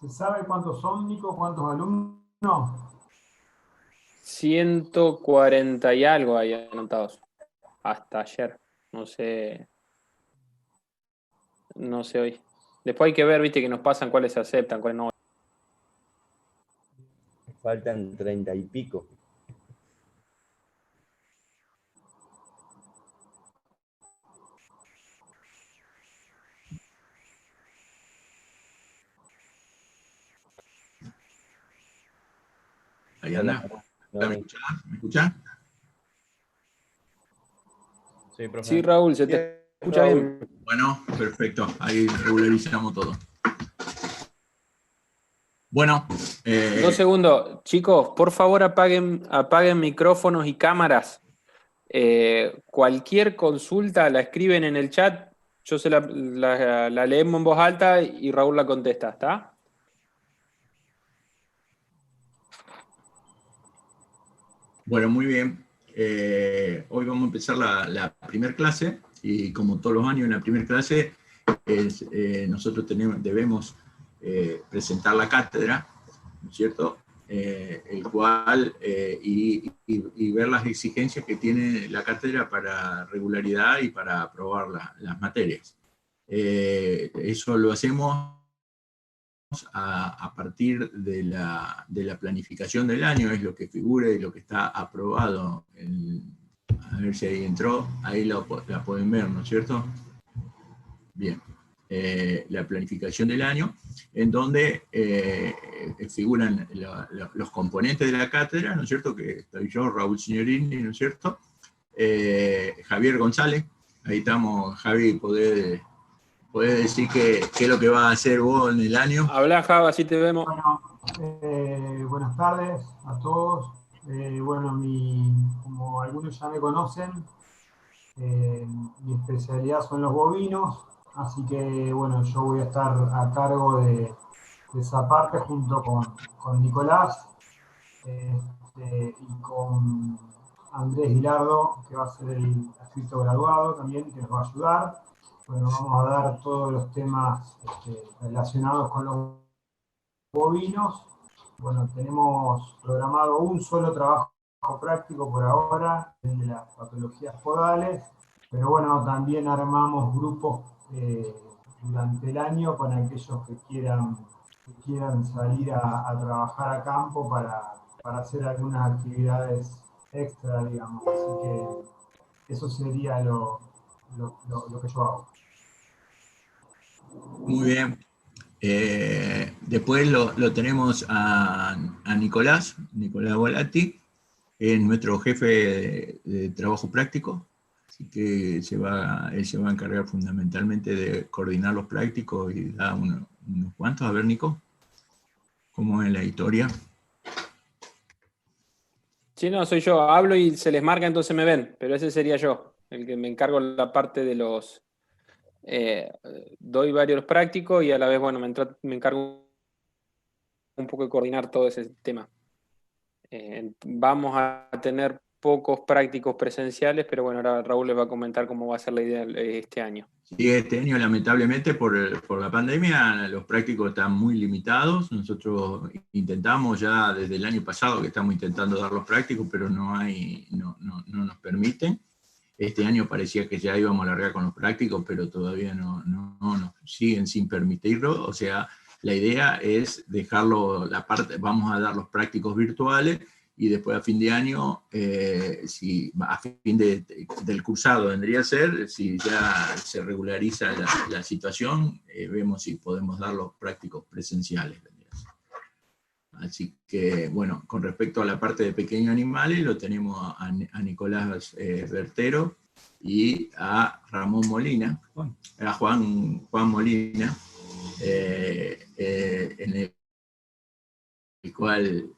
¿Se sabe cuántos son, Nico? ¿Cuántos alumnos? 140 y algo hay anotados. Hasta ayer. No sé hoy. Después hay que ver, viste, que nos pasan cuáles se aceptan, cuáles no. Faltan 30 y pico. Ahí anda. No, ¿Me escuchás? ¿Me escuchás? sí, profe. Sí, Raúl, se te Bien, escucha Raúl. bien. Bueno, perfecto. Ahí regularizamos todo. Bueno. 2 segundos. Chicos, por favor apaguen micrófonos y cámaras. Cualquier consulta la escriben en el chat. Yo la leemos en voz alta y Raúl la contesta, ¿está? Bueno, muy bien. Hoy vamos a empezar la primera clase y como todos los años en la primera clase nosotros debemos presentar la cátedra, ¿no es cierto? El cual y ver las exigencias que tiene la cátedra para regularidad y para aprobar las materias. Eso lo hacemos a partir de la planificación del año, es lo que figura y lo que está aprobado. A ver si ahí entró, ahí la pueden ver, ¿no es cierto? Bien. La planificación del año, en donde figuran los componentes de la cátedra, ¿no es cierto? Que estoy yo, Raúl Signorini, ¿no es cierto? Javier González, ahí estamos, Javi, podés decir qué es lo que vas a hacer vos en el año. Habla, Java, así te vemos. Bueno, buenas tardes a todos. Bueno, como algunos ya me conocen, mi especialidad son los bovinos, así que bueno, yo voy a estar a cargo de esa parte junto con Nicolás y con Andrés Gilardo, que va a ser el adscrito graduado también, que nos va a ayudar. Bueno, vamos a dar todos los temas relacionados con los bovinos. Bueno, tenemos programado un solo trabajo práctico por ahora, el de las patologías podales, pero bueno, también armamos grupos durante el año con aquellos que quieran salir a trabajar a campo para hacer algunas actividades extra, digamos. Así que eso sería lo que yo hago. Muy bien. Después lo tenemos a Nicolás Volati, que es nuestro jefe de trabajo práctico, así que él se va a encargar fundamentalmente de coordinar los prácticos y da unos cuantos. A ver, Nico, ¿cómo es la historia? Sí, no, soy yo. Hablo y se les marca, entonces me ven, pero ese sería yo, el que me encargo la parte de los... doy varios prácticos y a la vez, bueno, me encargo un poco de coordinar todo ese tema. Vamos a tener pocos prácticos presenciales, pero bueno, ahora Raúl les va a comentar cómo va a ser la idea este año. Sí, este año lamentablemente por la pandemia los prácticos están muy limitados. Nosotros intentamos ya desde el año pasado que estamos intentando dar los prácticos, pero no nos permiten. Este año parecía que ya íbamos a largar con los prácticos, pero todavía no nos siguen sin permitirlo. O sea, la idea es dejarlo, vamos a dar los prácticos virtuales y después a fin de año, a fin del cursado vendría a ser, si ya se regulariza la situación, vemos si podemos dar los prácticos presenciales. Así que, bueno, con respecto a la parte de pequeños animales, lo tenemos a Nicolás Bertero y a Ramón Molina, a Juan Molina, en el cual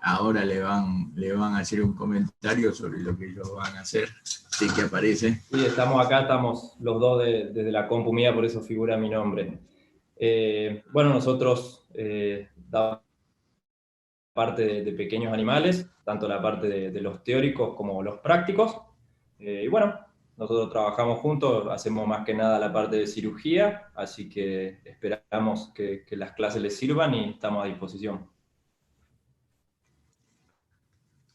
ahora le van a hacer un comentario sobre lo que ellos van a hacer, así que aparece. Sí, estamos los dos desde la compu mía, por eso figura mi nombre. Bueno, nosotros damos parte de pequeños animales, tanto la parte de los teóricos como los prácticos. Y bueno, nosotros trabajamos juntos, hacemos más que nada la parte de cirugía, así que esperamos que las clases les sirvan y estamos a disposición.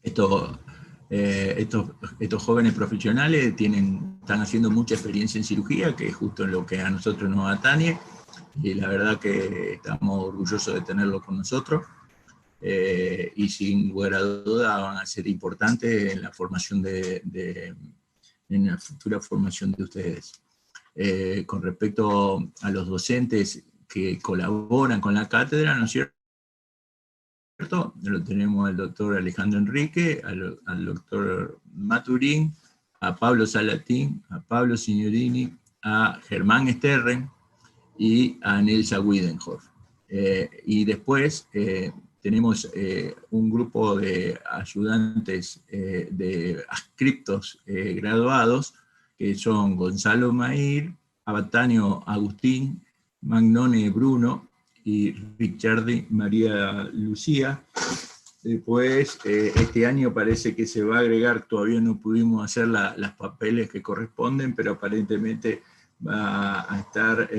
Estos jóvenes profesionales están haciendo mucha experiencia en cirugía, que es justo lo que a nosotros nos atañe, y la verdad que estamos orgullosos de tenerlos con nosotros, y sin lugar a duda van a ser importantes en la formación en la futura formación de ustedes. Con respecto a los docentes que colaboran con la cátedra, ¿no es cierto? Lo tenemos al doctor Alejandro Enrique, al doctor Maturín, a Pablo Salatín, a Pablo Signorini, a Germán Sterren y a Nelsa Widenhoff. Y después tenemos un grupo de ayudantes de adscriptos graduados, que son Gonzalo Mair, Abatanio Agustín, Magnone Bruno y Ricciardi María Lucía. Después, este año parece que se va a agregar, todavía no pudimos hacer las papeles que corresponden, pero aparentemente va a estar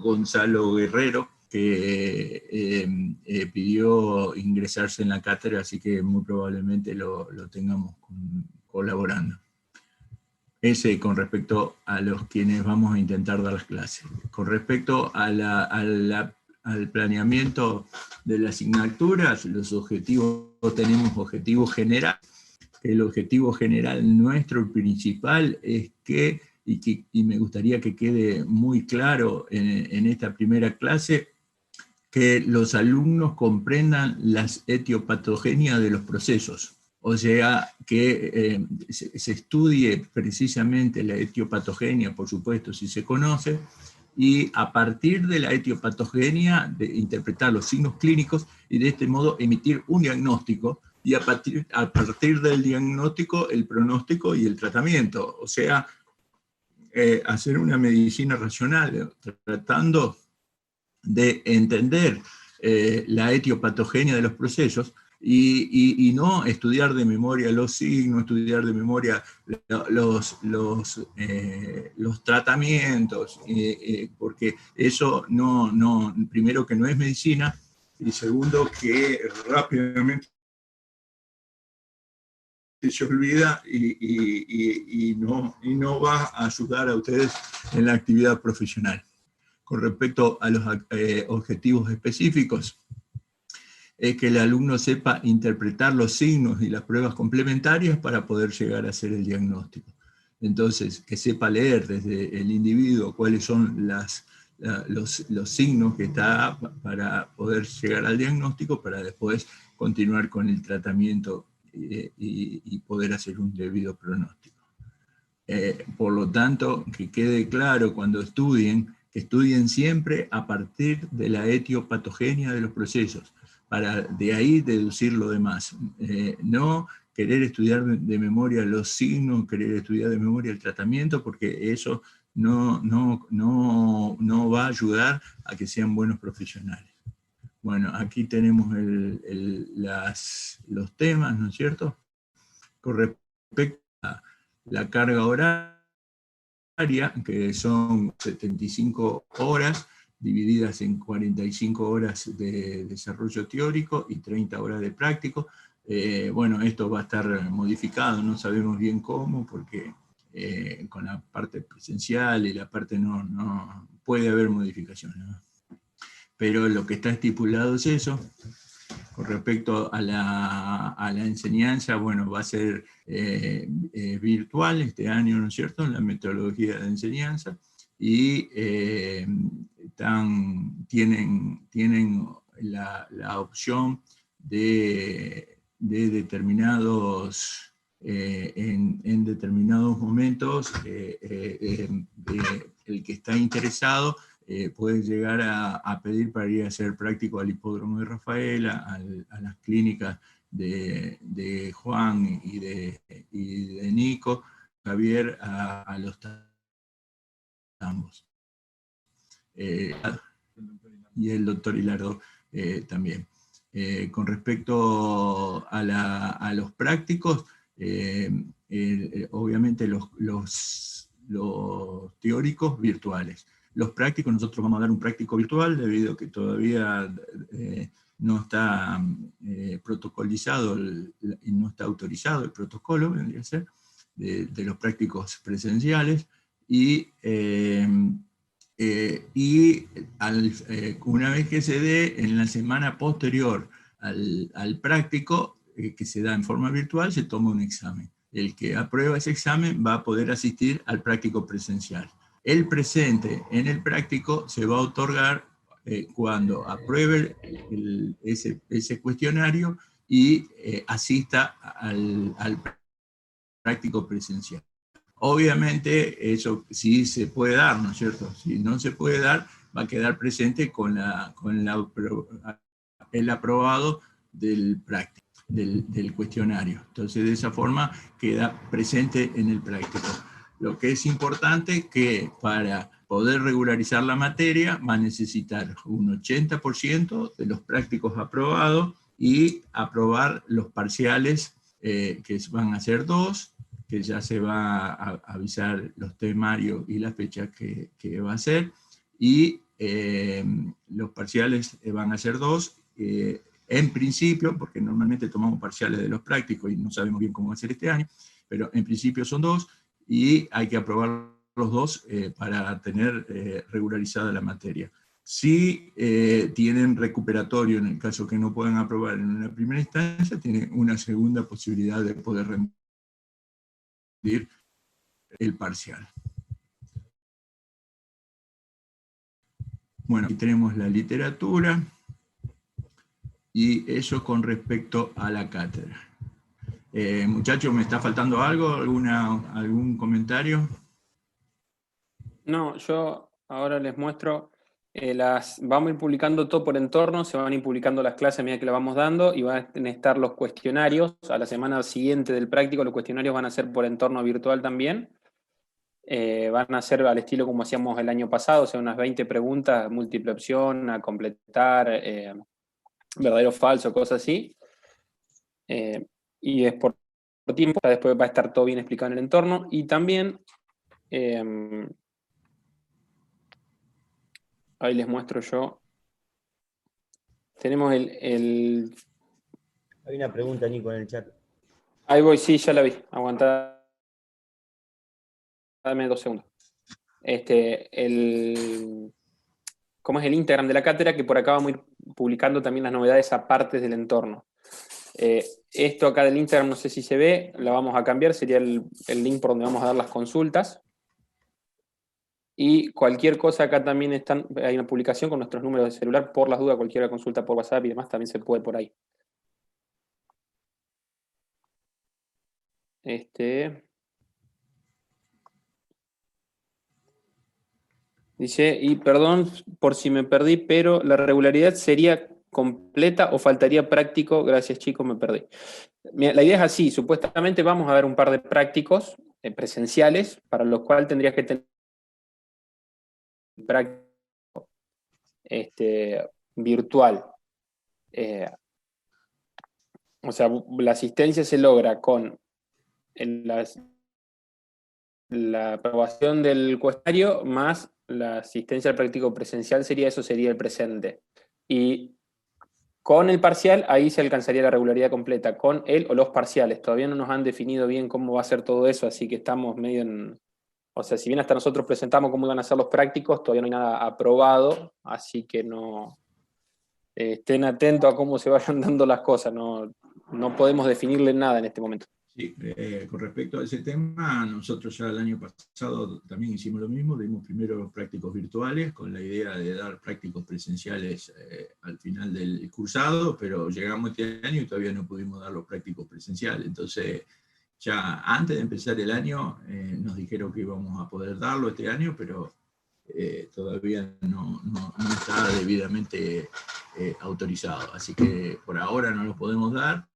Gonzalo Guerrero, que pidió ingresarse en la cátedra, así que muy probablemente lo tengamos colaborando. Ese con respecto a los quienes vamos a intentar dar las clases. Con respecto al planeamiento de las asignaturas, los objetivos, tenemos objetivos generales. El objetivo general nuestro, el principal, es que, y me gustaría que quede muy claro en esta primera clase, que los alumnos comprendan las etiopatogenias de los procesos. O sea, que se estudie precisamente la etiopatogenia, por supuesto, si se conoce, y a partir de la etiopatogenia, de interpretar los signos clínicos y de este modo emitir un diagnóstico, y a partir del diagnóstico, el pronóstico y el tratamiento. O sea, hacer una medicina racional, tratando de entender la etiopatogenia de los procesos, y no estudiar de memoria los signos, estudiar de memoria los tratamientos, porque eso primero que no es medicina, y segundo que rápidamente se olvida y no va a ayudar a ustedes en la actividad profesional. Con respecto a los objetivos específicos, es que el alumno sepa interpretar los signos y las pruebas complementarias para poder llegar a hacer el diagnóstico. Entonces, que sepa leer desde el individuo cuáles son los signos que está para poder llegar al diagnóstico, para después continuar con el tratamiento y poder hacer un debido pronóstico. Por lo tanto, que quede claro cuando estudien, que estudien siempre a partir de la etiopatogenia de los procesos, para de ahí deducir lo demás. No querer estudiar de memoria los signos, querer estudiar de memoria el tratamiento, porque eso no va a ayudar a que sean buenos profesionales. Bueno, aquí tenemos los temas, ¿no es cierto? Con respecto a la carga horaria, que son 75 horas, divididas en 45 horas de desarrollo teórico y 30 horas de práctico. Bueno, esto va a estar modificado, no sabemos bien cómo, porque con la parte presencial y la parte no puede haber modificaciones, ¿no? Pero lo que está estipulado es eso. Con respecto a la enseñanza, bueno, va a ser virtual este año, ¿no es cierto?, en la metodología de enseñanza, y tienen la opción de determinados, en determinados momentos, el que está interesado puede llegar a pedir para ir a hacer práctico al hipódromo de Rafaela, a las clínicas de Juan y de Nico, Javier, a los ambos. Y el doctor Hilardo también. Con respecto a los prácticos, obviamente los teóricos virtuales. Los prácticos, nosotros vamos a dar un práctico virtual debido a que todavía no está protocolizado y no está autorizado el protocolo, vendría a ser, de los prácticos presenciales, y una vez que se dé, en la semana posterior al práctico, que se da en forma virtual, se toma un examen. El que aprueba ese examen va a poder asistir al práctico presencial. El presente en el práctico se va a otorgar cuando apruebe ese cuestionario y asista al práctico presencial. Obviamente eso sí se puede dar, ¿no es cierto? Si no se puede dar, va a quedar presente con el aprobado del práctico, del cuestionario. Entonces de esa forma queda presente en el práctico. Lo que es importante es que para poder regularizar la materia va a necesitar un 80% de los prácticos aprobados y aprobar los parciales, que van a ser 2, que ya se va a avisar los temarios y la fecha que va a ser, y los parciales van a ser 2, en principio, porque normalmente tomamos parciales de los prácticos y no sabemos bien cómo va a ser este año, pero en principio son 2, y hay que aprobar los 2 para tener regularizada la materia. Si tienen recuperatorio, en el caso que no puedan aprobar en una primera instancia, tienen una segunda posibilidad de poder rendir el parcial. Bueno, aquí tenemos la literatura, y eso con respecto a la cátedra. Muchachos, ¿me está faltando algo? ¿Algún comentario? No, yo ahora les muestro, vamos a ir publicando todo por entorno, se van a ir publicando las clases a medida que las vamos dando, y van a estar los cuestionarios. A la semana siguiente del práctico, los cuestionarios van a ser por entorno virtual también. Van a ser al estilo como hacíamos el año pasado, o sea, unas 20 preguntas, múltiple opción, a completar, verdadero o falso, cosas así. Y es por tiempo, después va a estar todo bien explicado en el entorno, y también... ahí les muestro yo. Tenemos Hay una pregunta, Nico, en el chat. Ahí voy, sí, ya la vi. Aguantá. Dame 2 segundos. ¿Cómo es el Instagram de la cátedra? Que por acá vamos a ir publicando también las novedades aparte del entorno. Esto acá del Instagram, no sé si se ve, la vamos a cambiar. Sería el link por donde vamos a dar las consultas. Y cualquier cosa acá también hay una publicación con nuestros números de celular. Por las dudas, cualquier consulta por WhatsApp y demás también se puede por ahí. Dice, y perdón por si me perdí, pero ¿la regularidad sería completa o faltaría práctico? Gracias, chicos, me perdí. Mira, la idea es así, supuestamente vamos a dar un par de prácticos presenciales, para los cuales tendrías que tener práctico virtual. O sea, la asistencia se logra con la aprobación del cuestionario más la asistencia al práctico presencial, eso sería el presente. Y con el parcial, ahí se alcanzaría la regularidad completa, con él o los parciales. Todavía no nos han definido bien cómo va a ser todo eso, así que estamos medio en... O sea, si bien hasta nosotros presentamos cómo iban a ser los prácticos, todavía no hay nada aprobado, así que no... estén atentos a cómo se vayan dando las cosas, no podemos definirle nada en este momento. Sí, con respecto a ese tema, nosotros ya el año pasado también hicimos lo mismo, dimos primero los prácticos virtuales con la idea de dar prácticos presenciales al final del cursado, pero llegamos este año y todavía no pudimos dar los prácticos presenciales. Entonces, ya antes de empezar el año nos dijeron que íbamos a poder darlo este año, pero todavía no está debidamente autorizado. Así que por ahora no lo podemos dar.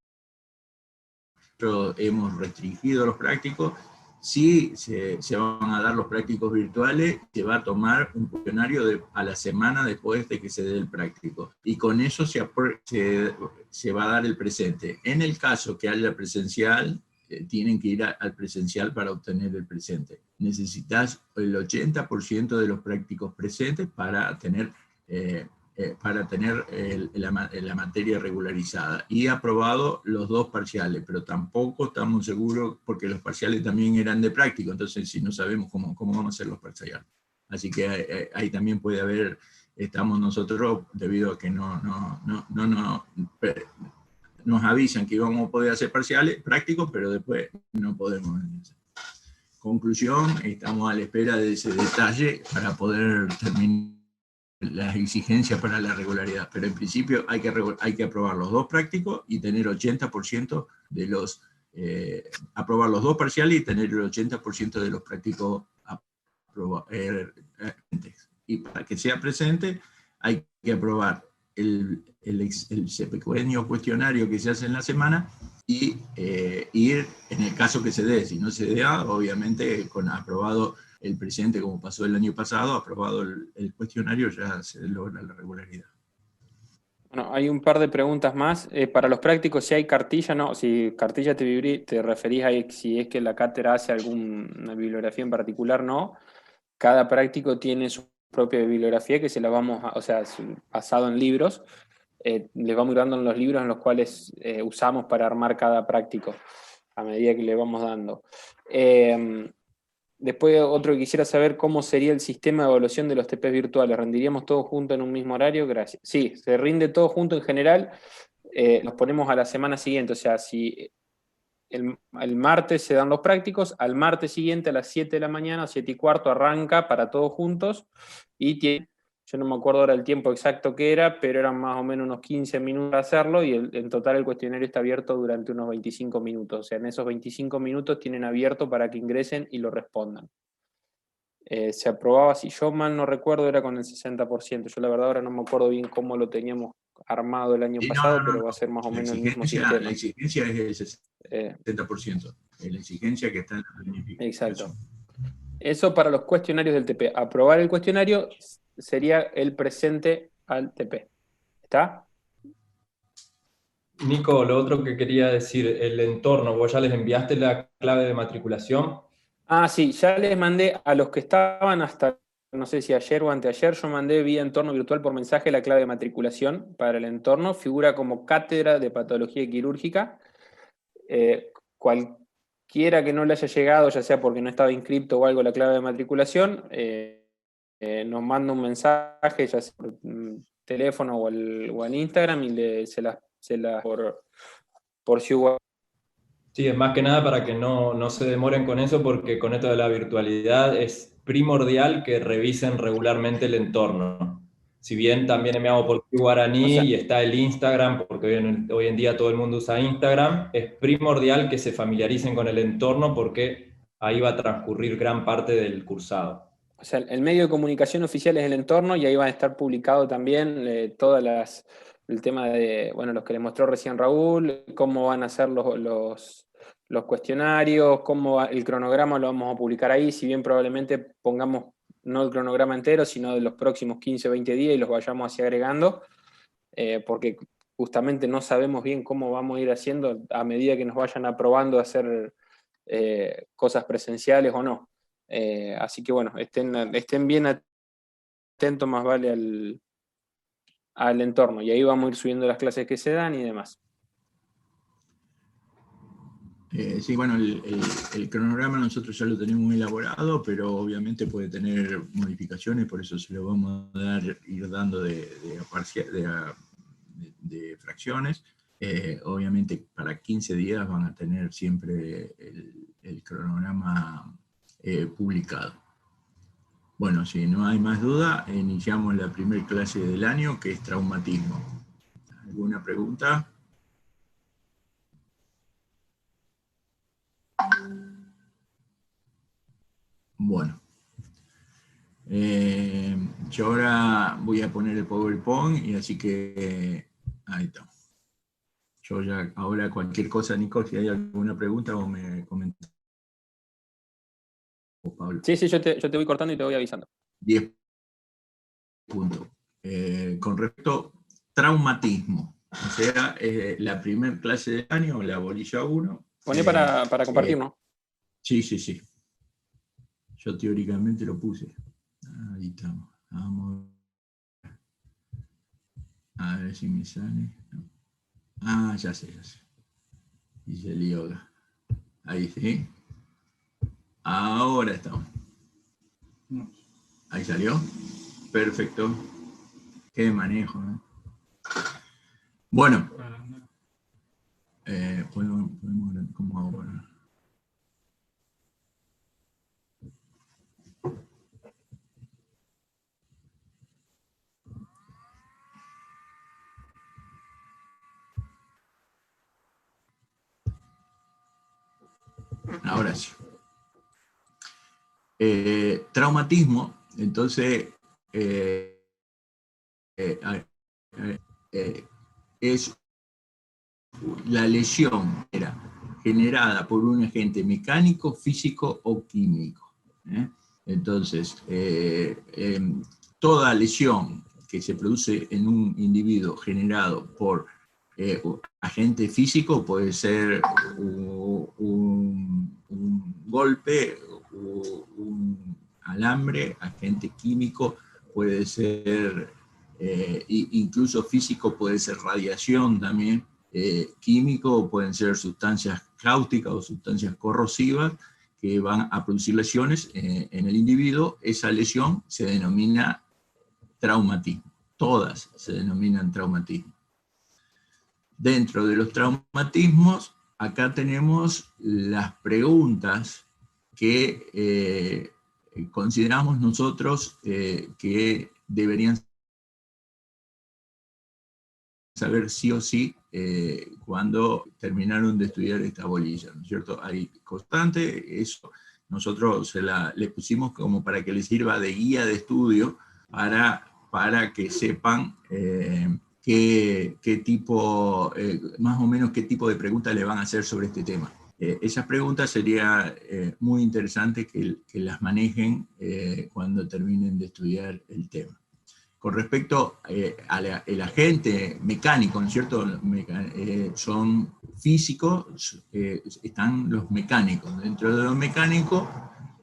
Hemos restringido los prácticos. Si se van a dar los prácticos virtuales, se va a tomar un cuestionario a la semana después de que se dé el práctico. Y con eso se va a dar el presente. En el caso que haya presencial, tienen que ir al presencial para obtener el presente. Necesitas el 80% de los prácticos presentes para tener la materia regularizada y aprobado los 2 parciales, pero tampoco estamos seguros porque los parciales también eran de práctico, entonces si no sabemos cómo vamos a hacer los parciales. Así que ahí también puede haber, estamos nosotros, debido a que nos avisan que íbamos a poder hacer parciales prácticos, pero después no podemos. Conclusión, estamos a la espera de ese detalle para poder terminar las exigencias para la regularidad, pero en principio hay que aprobar los 2 prácticos y tener 80% de los, aprobar los 2 parciales y tener el 80% de los prácticos y para que sea presente hay que aprobar el pequeño cuestionario que se hace en la semana y ir, en el caso que se dé, si no se da, obviamente con aprobado el presente, como pasó el año pasado, aprobado el cuestionario, ya se logra la regularidad. Bueno, hay un par de preguntas más. Para los prácticos, si hay cartilla, no. Si cartilla te referís a si es que la cátedra hace alguna bibliografía en particular, no. Cada práctico tiene su propia bibliografía que se la vamos a, o sea, basado en libros, les vamos dando en los libros en los cuales usamos para armar cada práctico a medida que le vamos dando. Después otro que quisiera saber cómo sería el sistema de evaluación de los TPs virtuales. ¿Rendiríamos todos juntos en un mismo horario? Gracias. Sí, se rinde todo junto en general. Los ponemos a la semana siguiente. O sea, si el martes se dan los prácticos, al martes siguiente a las 7 de la mañana, 7:15, arranca para todos juntos. Y tiene, yo no me acuerdo ahora el tiempo exacto que era, pero eran más o menos unos 15 minutos para hacerlo y en total el cuestionario está abierto durante unos 25 minutos. O sea, en esos 25 minutos tienen abierto para que ingresen y lo respondan. Se aprobaba, si yo mal no recuerdo, era con el 60%. Yo la verdad ahora no me acuerdo bien cómo lo teníamos armado el año pasado, pero va a ser más o menos el mismo sistema. La exigencia es el 70%. La exigencia que está en la planificación. Exacto. Eso para los cuestionarios del TP. Aprobar el cuestionario sería el presente al TP. ¿Está? Nico, lo otro que quería decir, el entorno, ¿vos ya les enviaste la clave de matriculación? Ah, sí, ya les mandé a los que estaban hasta, no sé si ayer o anteayer, yo mandé vía entorno virtual por mensaje la clave de matriculación para el entorno. Figura como cátedra de patología quirúrgica. Cualquiera que no le haya llegado, ya sea porque no estaba inscripto o algo, la clave de matriculación, nos manda un mensaje, ya sea por teléfono o en Instagram, y se las por si hubo. Sí, es más que nada para que no se demoren con eso, porque con esto de la virtualidad es primordial que revisen regularmente el entorno. Si bien también me hago por Guaraní, o sea, y está el Instagram, porque hoy en día todo el mundo usa Instagram, es primordial que se familiaricen con el entorno porque ahí va a transcurrir gran parte del cursado. O sea, el medio de comunicación oficial es el entorno y ahí van a estar publicados también el tema de, bueno, los que les mostró recién Raúl, cómo van a ser los cuestionarios, el cronograma lo vamos a publicar ahí, si bien probablemente pongamos no el cronograma entero, sino de los próximos 15 o 20 días y los vayamos así agregando, porque justamente no sabemos bien cómo vamos a ir haciendo a medida que nos vayan aprobando hacer cosas presenciales o no. Así que bueno, estén bien atentos más vale al entorno, y ahí vamos a ir subiendo las clases que se dan y demás. Sí, bueno, el cronograma nosotros ya lo tenemos muy elaborado, pero obviamente puede tener modificaciones, por eso se lo vamos a ir dando de fracciones. Obviamente para 15 días van a tener siempre el cronograma publicado. Bueno, si no hay más duda, iniciamos la primera clase del año, que es traumatismo. ¿Alguna pregunta? Bueno, yo ahora voy a poner el PowerPoint y así que ahí está. Yo ya, ahora cualquier cosa, Nico, si hay alguna pregunta o me comentas. Pablo. Sí, yo te voy cortando y te voy avisando. 10 puntos. Con respecto a traumatismo, o sea, la primera clase del año, la bolilla 1, Poné para compartir, ¿no? Sí, sí, sí. Yo teóricamente lo puse. Ahí estamos. Vamos a ver si me sale. No. Ah, ya sé, ya sé. Dice el yoga. Ahí sí. Ahora estamos. Ahí salió. Perfecto. Qué manejo, ¿no? Bueno. Podemos ver cómo hago para... Ahora sí. Traumatismo, entonces, es la lesión generada por un agente mecánico, físico o químico. Entonces, toda lesión que se produce en un individuo generado por agente físico puede ser un golpe, un alambre, agente químico puede ser, incluso físico puede ser radiación también, químico pueden ser sustancias cáusticas o sustancias corrosivas que van a producir lesiones en el individuo. Esa lesión se denomina traumatismo. Todas se denominan traumatismo. Dentro de los traumatismos, acá tenemos las preguntas que consideramos nosotros que deberían saber sí o sí cuando terminaron de estudiar esta bolilla, ¿no es cierto? Hay constante, eso nosotros le pusimos como para que les sirva de guía de estudio para que sepan qué tipo, más o menos qué tipo de preguntas le van a hacer sobre este tema. Esas preguntas sería muy interesante que las manejen cuando terminen de estudiar el tema. Con respecto al agente mecánico, ¿no es cierto? Son físicos, están los mecánicos. Dentro de los mecánicos,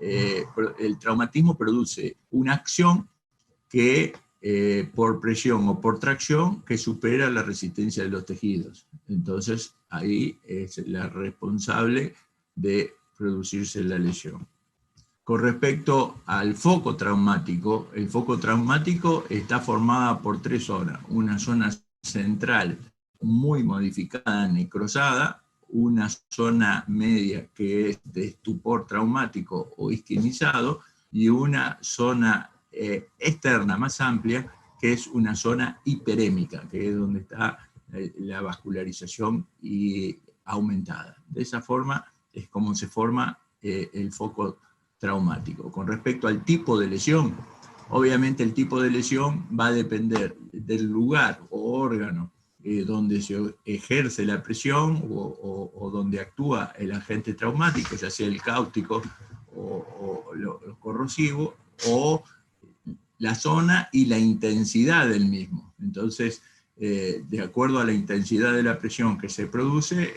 el traumatismo produce una acción que por presión o por tracción que supera la resistencia de los tejidos. Entonces, ahí es la responsable de producirse la lesión. Con respecto al foco traumático, el foco traumático está formado por tres zonas. Una zona central muy modificada, necrosada, una zona media que es de estupor traumático o isquemizado, y una zona externa más amplia, que es una zona hiperémica, que es donde está la vascularización y aumentada. De esa forma es como se forma el foco traumático. Con respecto al tipo de lesión, obviamente el tipo de lesión va a depender del lugar o órgano donde se ejerce la presión o donde actúa el agente traumático, ya sea el cáustico o lo corrosivo, o la zona y la intensidad del mismo. Entonces, de acuerdo a la intensidad de la presión que se produce,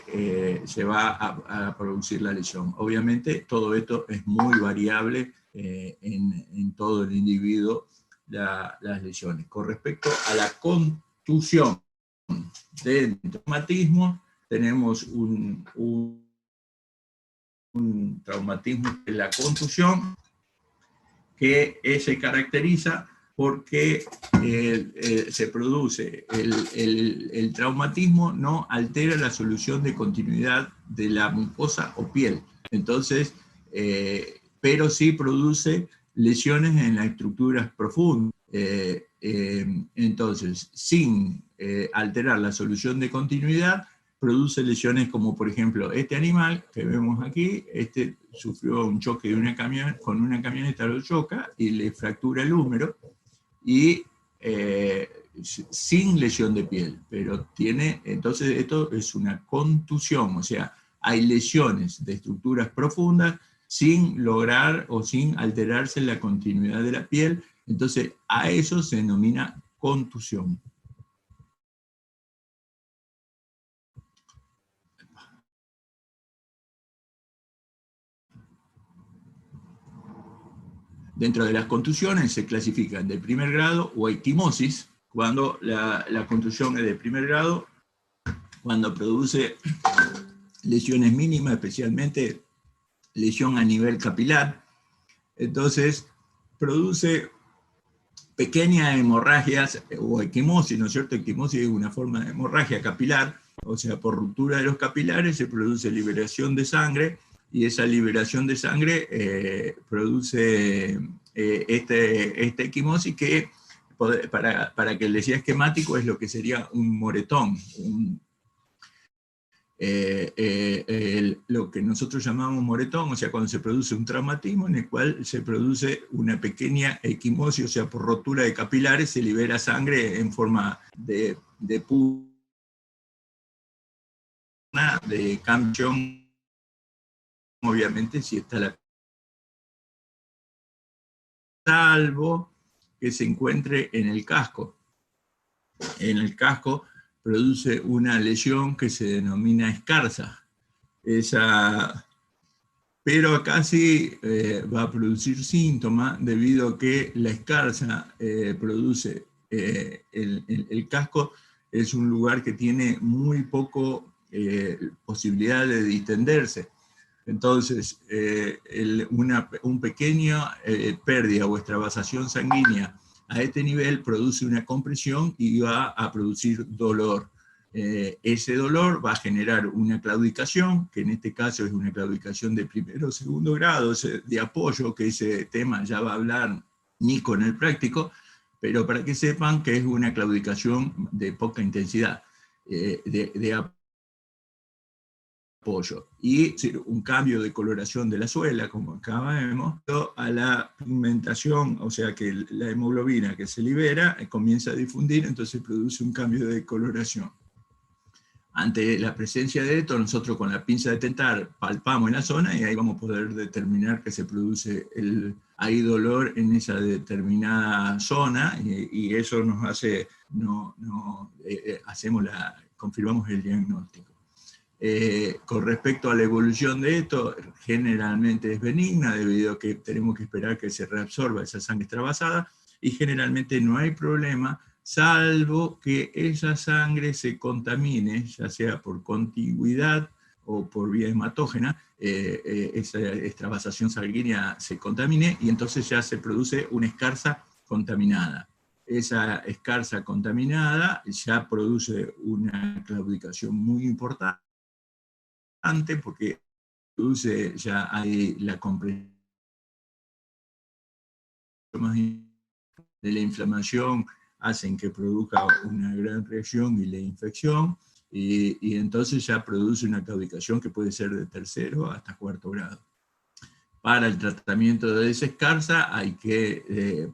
se va a producir la lesión. Obviamente, todo esto es muy variable en todo el individuo, las lesiones. Con respecto a la contusión del traumatismo, tenemos un traumatismo de la contusión que se caracteriza porque se produce el traumatismo, no altera la solución de continuidad de la mucosa o piel. Entonces, pero sí produce lesiones en las estructuras profundas. Entonces, sin alterar la solución de continuidad, produce lesiones como, por ejemplo, este animal que vemos aquí, sufrió un choque con una camioneta, lo choca y le fractura el húmero, y sin lesión de piel, pero entonces esto es una contusión, o sea, hay lesiones de estructuras profundas sin lograr o sin alterarse la continuidad de la piel, entonces a eso se denomina contusión. Dentro de las contusiones se clasifican de primer grado o equimosis, cuando la contusión es de primer grado, cuando produce lesiones mínimas, especialmente lesión a nivel capilar. Entonces, produce pequeñas hemorragias o equimosis, ¿no es cierto? Equimosis es una forma de hemorragia capilar, o sea, por ruptura de los capilares se produce liberación de sangre, y esa liberación de sangre produce esta equimosis que, para que les sea esquemático, es lo que sería un moretón, lo que nosotros llamamos moretón, o sea, cuando se produce un traumatismo en el cual se produce una pequeña equimosis, o sea, por rotura de capilares se libera sangre en forma de campeón, obviamente, si está la, salvo que se encuentre en el casco. En el casco produce una lesión que se denomina escarza. Pero acá sí va a producir síntomas, debido a que la escarza produce, el casco es un lugar que tiene muy poco posibilidad de distenderse. Entonces, un pequeño pérdida o extravasación sanguínea a este nivel produce una compresión y va a producir dolor. Ese dolor va a generar una claudicación, que en este caso es una claudicación de primero o segundo grado, de apoyo, que ese tema ya va a hablar Nico en el práctico, pero para que sepan que es una claudicación de poca intensidad, de apoyo. Y un cambio de coloración de la suela, como acá vemos, a la pigmentación, o sea que la hemoglobina que se libera comienza a difundir, entonces produce un cambio de coloración. Ante la presencia de esto, nosotros con la pinza de tentar palpamos en la zona y ahí vamos a poder determinar que se produce hay dolor en esa determinada zona, y eso nos hace, confirmamos el diagnóstico. Con respecto a la evolución de esto, generalmente es benigna, debido a que tenemos que esperar que se reabsorba esa sangre extravasada, y generalmente no hay problema, salvo que esa sangre se contamine, ya sea por contigüidad o por vía hematógena, esa extravasación sanguínea se contamine, y entonces ya se produce una escarza contaminada. Esa escarza contaminada ya produce una claudicación muy importante, porque produce, ya hay la compresión de la inflamación, hacen que produzca una gran reacción y la infección, y entonces ya produce una claudicación que puede ser de tercero hasta cuarto grado. Para el tratamiento de esa escarza,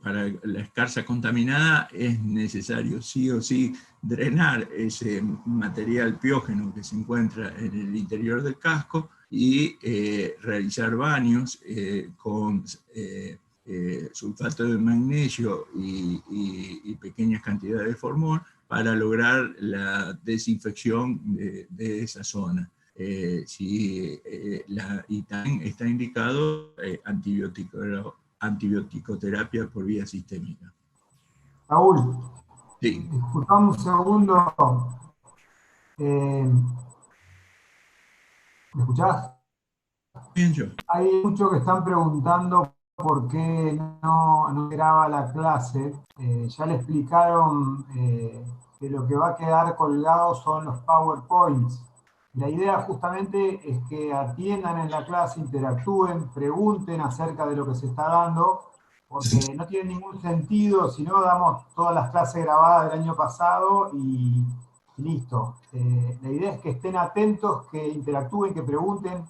para la escarza contaminada es necesario sí o sí drenar ese material piógeno que se encuentra en el interior del casco, y realizar baños con sulfato de magnesio y pequeñas cantidades de formol, para lograr la desinfección de esa zona. Y también está indicado antibioticoterapia por vía sistémica. Raúl, sí. Disculpame un segundo. ¿Me escuchás? Bien, yo. Hay muchos que están preguntando por qué no graba la clase. Ya le explicaron que lo que va a quedar colgado son los PowerPoints. La idea justamente es que atiendan en la clase, interactúen, pregunten acerca de lo que se está dando, porque no tiene ningún sentido si no damos todas las clases grabadas del año pasado y listo. La idea es que estén atentos, que interactúen, que pregunten,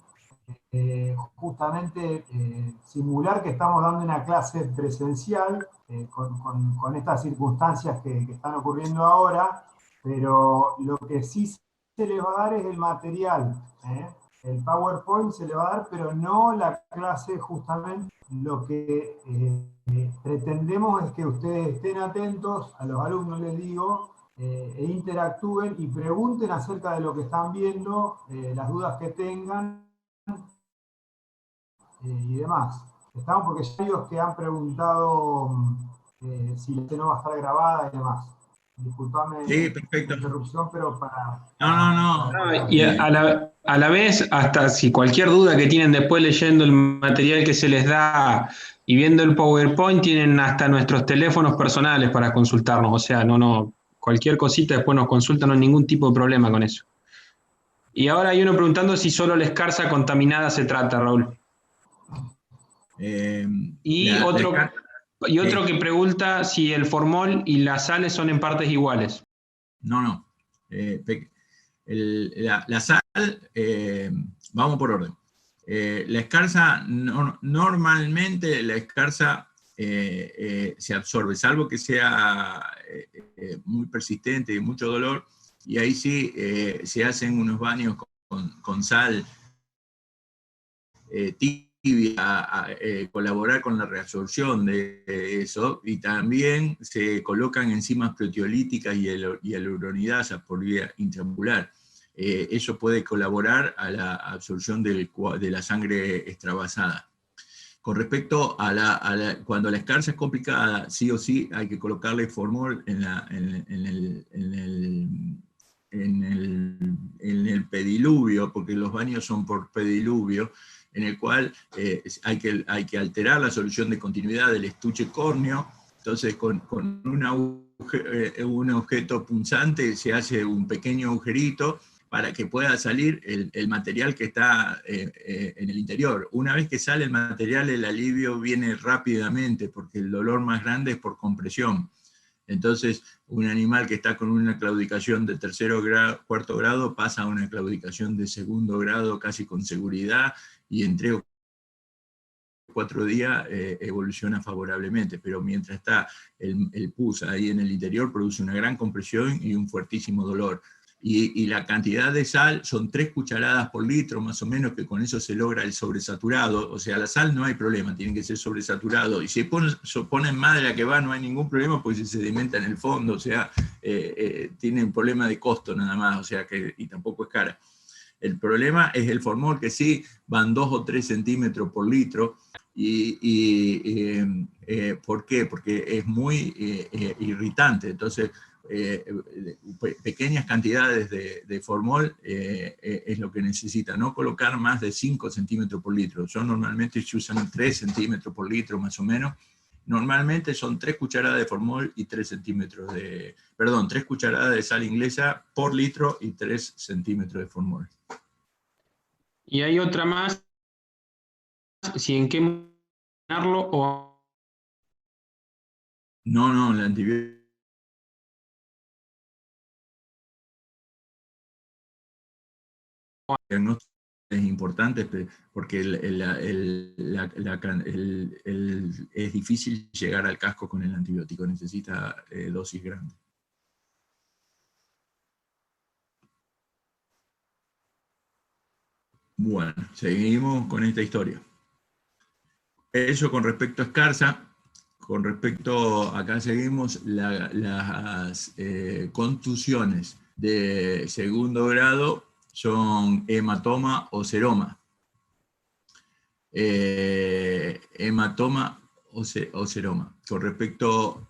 justamente simular que estamos dando una clase presencial con estas circunstancias que están ocurriendo ahora, pero lo que sí se les va a dar es el material. El PowerPoint se le va a dar, pero no la clase. Justamente lo que pretendemos es que ustedes estén atentos, a los alumnos les digo, e interactúen y pregunten acerca de lo que están viendo, las dudas que tengan y demás. Estamos porque hay varios que han preguntado si la no va a estar grabada y demás. Disculpame Sí, perfecto. la interrupción, pero para... No. Y a la vez, hasta si cualquier duda que tienen después leyendo el material que se les da y viendo el PowerPoint, tienen hasta nuestros teléfonos personales para consultarnos. O sea, cualquier cosita después nos consultan, no hay ningún tipo de problema con eso. Y ahora hay uno preguntando si solo la escarza contaminada se trata, Raúl. Y otro que pregunta si el formol y las sales son en partes iguales. No. La sal, vamos por orden. La escarza, normalmente la escarza se absorbe, salvo que sea muy persistente y mucho dolor, y ahí sí se hacen unos baños con sal tibia, colaborar con la reabsorción de eso, y también se colocan enzimas proteolíticas y hialuronidasas por vía intramuscular. Eso puede colaborar a la absorción de la sangre extravasada. Con respecto cuando la escarza es complicada, sí o sí hay que colocarle formol en el pediluvio, porque los baños son por pediluvio, en el cual hay que alterar la solución de continuidad del estuche córneo. Entonces con un objeto punzante se hace un pequeño agujerito para que pueda salir el material que está en el interior. Una vez que sale el material, el alivio viene rápidamente, porque el dolor más grande es por compresión. Entonces, un animal que está con una claudicación de cuarto grado pasa a una claudicación de segundo grado casi con seguridad, y en 3 o 4 días evoluciona favorablemente, pero mientras está el pus ahí en el interior, produce una gran compresión y un fuertísimo dolor. Y la cantidad de sal son 3 cucharadas por litro, más o menos, que con eso se logra el sobresaturado. O sea, la sal no hay problema, tiene que ser sobresaturado. Y si ponen más de la que va, no hay ningún problema, porque se sedimenta en el fondo. O sea, tiene un problema de costo nada más, o sea, y tampoco es cara. El problema es el formol, que sí van 2 o 3 centímetros por litro. ¿Por qué? Porque es muy irritante. Entonces, pequeñas cantidades de formol es lo que necesita, no colocar más de 5 centímetros por litro. Normalmente se usan 3 centímetros por litro más o menos. Normalmente son 3 cucharadas de formol y 3 cucharadas de sal inglesa por litro y 3 centímetros de formol. Y hay otra más, si en qué ponerlo o... No, el antibiótico es importante porque es difícil llegar al casco con el antibiótico, necesita dosis grandes. Bueno, seguimos con esta historia. Eso con respecto a escarza. Con respecto, acá seguimos las contusiones de segundo grado, son hematoma o seroma. Hematoma o seroma. Con respecto,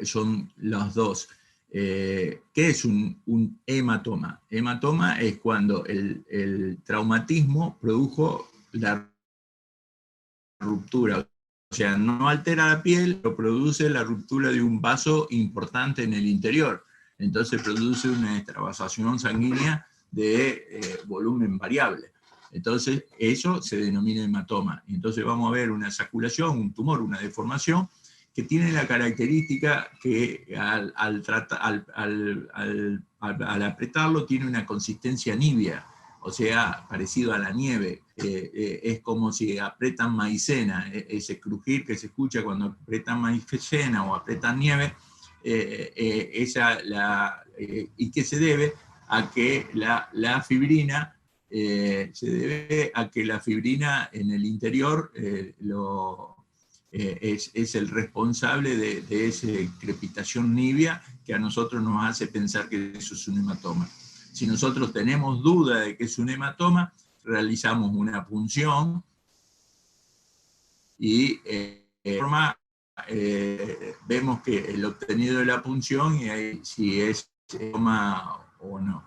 son los dos. ¿Qué es un hematoma? Hematoma es cuando el traumatismo produjo la ruptura. O sea, no altera la piel, pero produce la ruptura de un vaso importante en el interior. Entonces produce una extravasación sanguínea de volumen variable. Entonces eso se denomina hematoma. Entonces vamos a ver una saculación, un tumor, una deformación, que tiene la característica que al apretarlo tiene una consistencia nívea, o sea, parecido a la nieve. Es como si apretan maicena, ese crujir que se escucha cuando apretan maicena o apretan nieve, y que se debe a que la fibrina, en el interior es el responsable de esa crepitación nívea que a nosotros nos hace pensar que eso es un hematoma. Si nosotros tenemos duda de que es un hematoma, realizamos una punción y vemos que el obtenido de la punción y ahí, si es hematoma o no.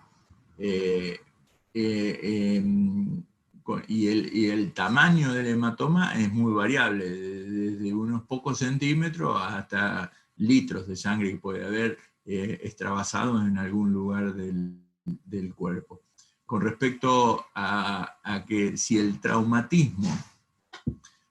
Y el tamaño del hematoma es muy variable, desde unos pocos centímetros hasta litros de sangre que puede haber extravasados en algún lugar del cuerpo. Con respecto a que si el traumatismo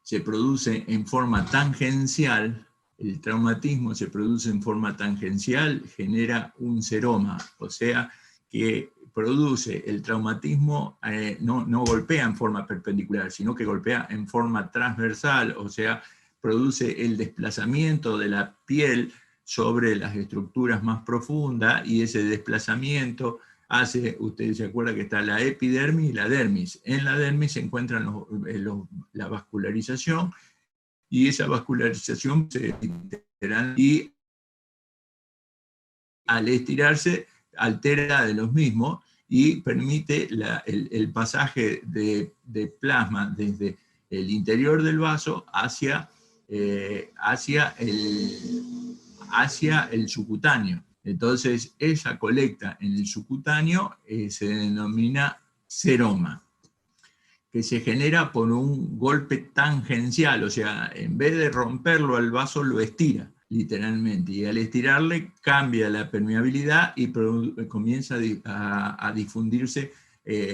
se produce en forma tangencial, el traumatismo se produce en forma tangencial, genera un seroma, o sea que produce el traumatismo, no golpea en forma perpendicular, sino que golpea en forma transversal, o sea, produce el desplazamiento de la piel sobre las estructuras más profundas, y ese desplazamiento hace, ustedes se acuerdan que está la epidermis y la dermis. En la dermis se encuentra la vascularización, y esa vascularización se altera, y al estirarse altera de los mismos y permite el pasaje de plasma desde el interior del vaso hacia el subcutáneo. Entonces, esa colecta en el subcutáneo se denomina seroma, que se genera por un golpe tangencial, o sea, en vez de romperlo al vaso, lo estira, literalmente, y al estirarle cambia la permeabilidad y comienza a difundirse,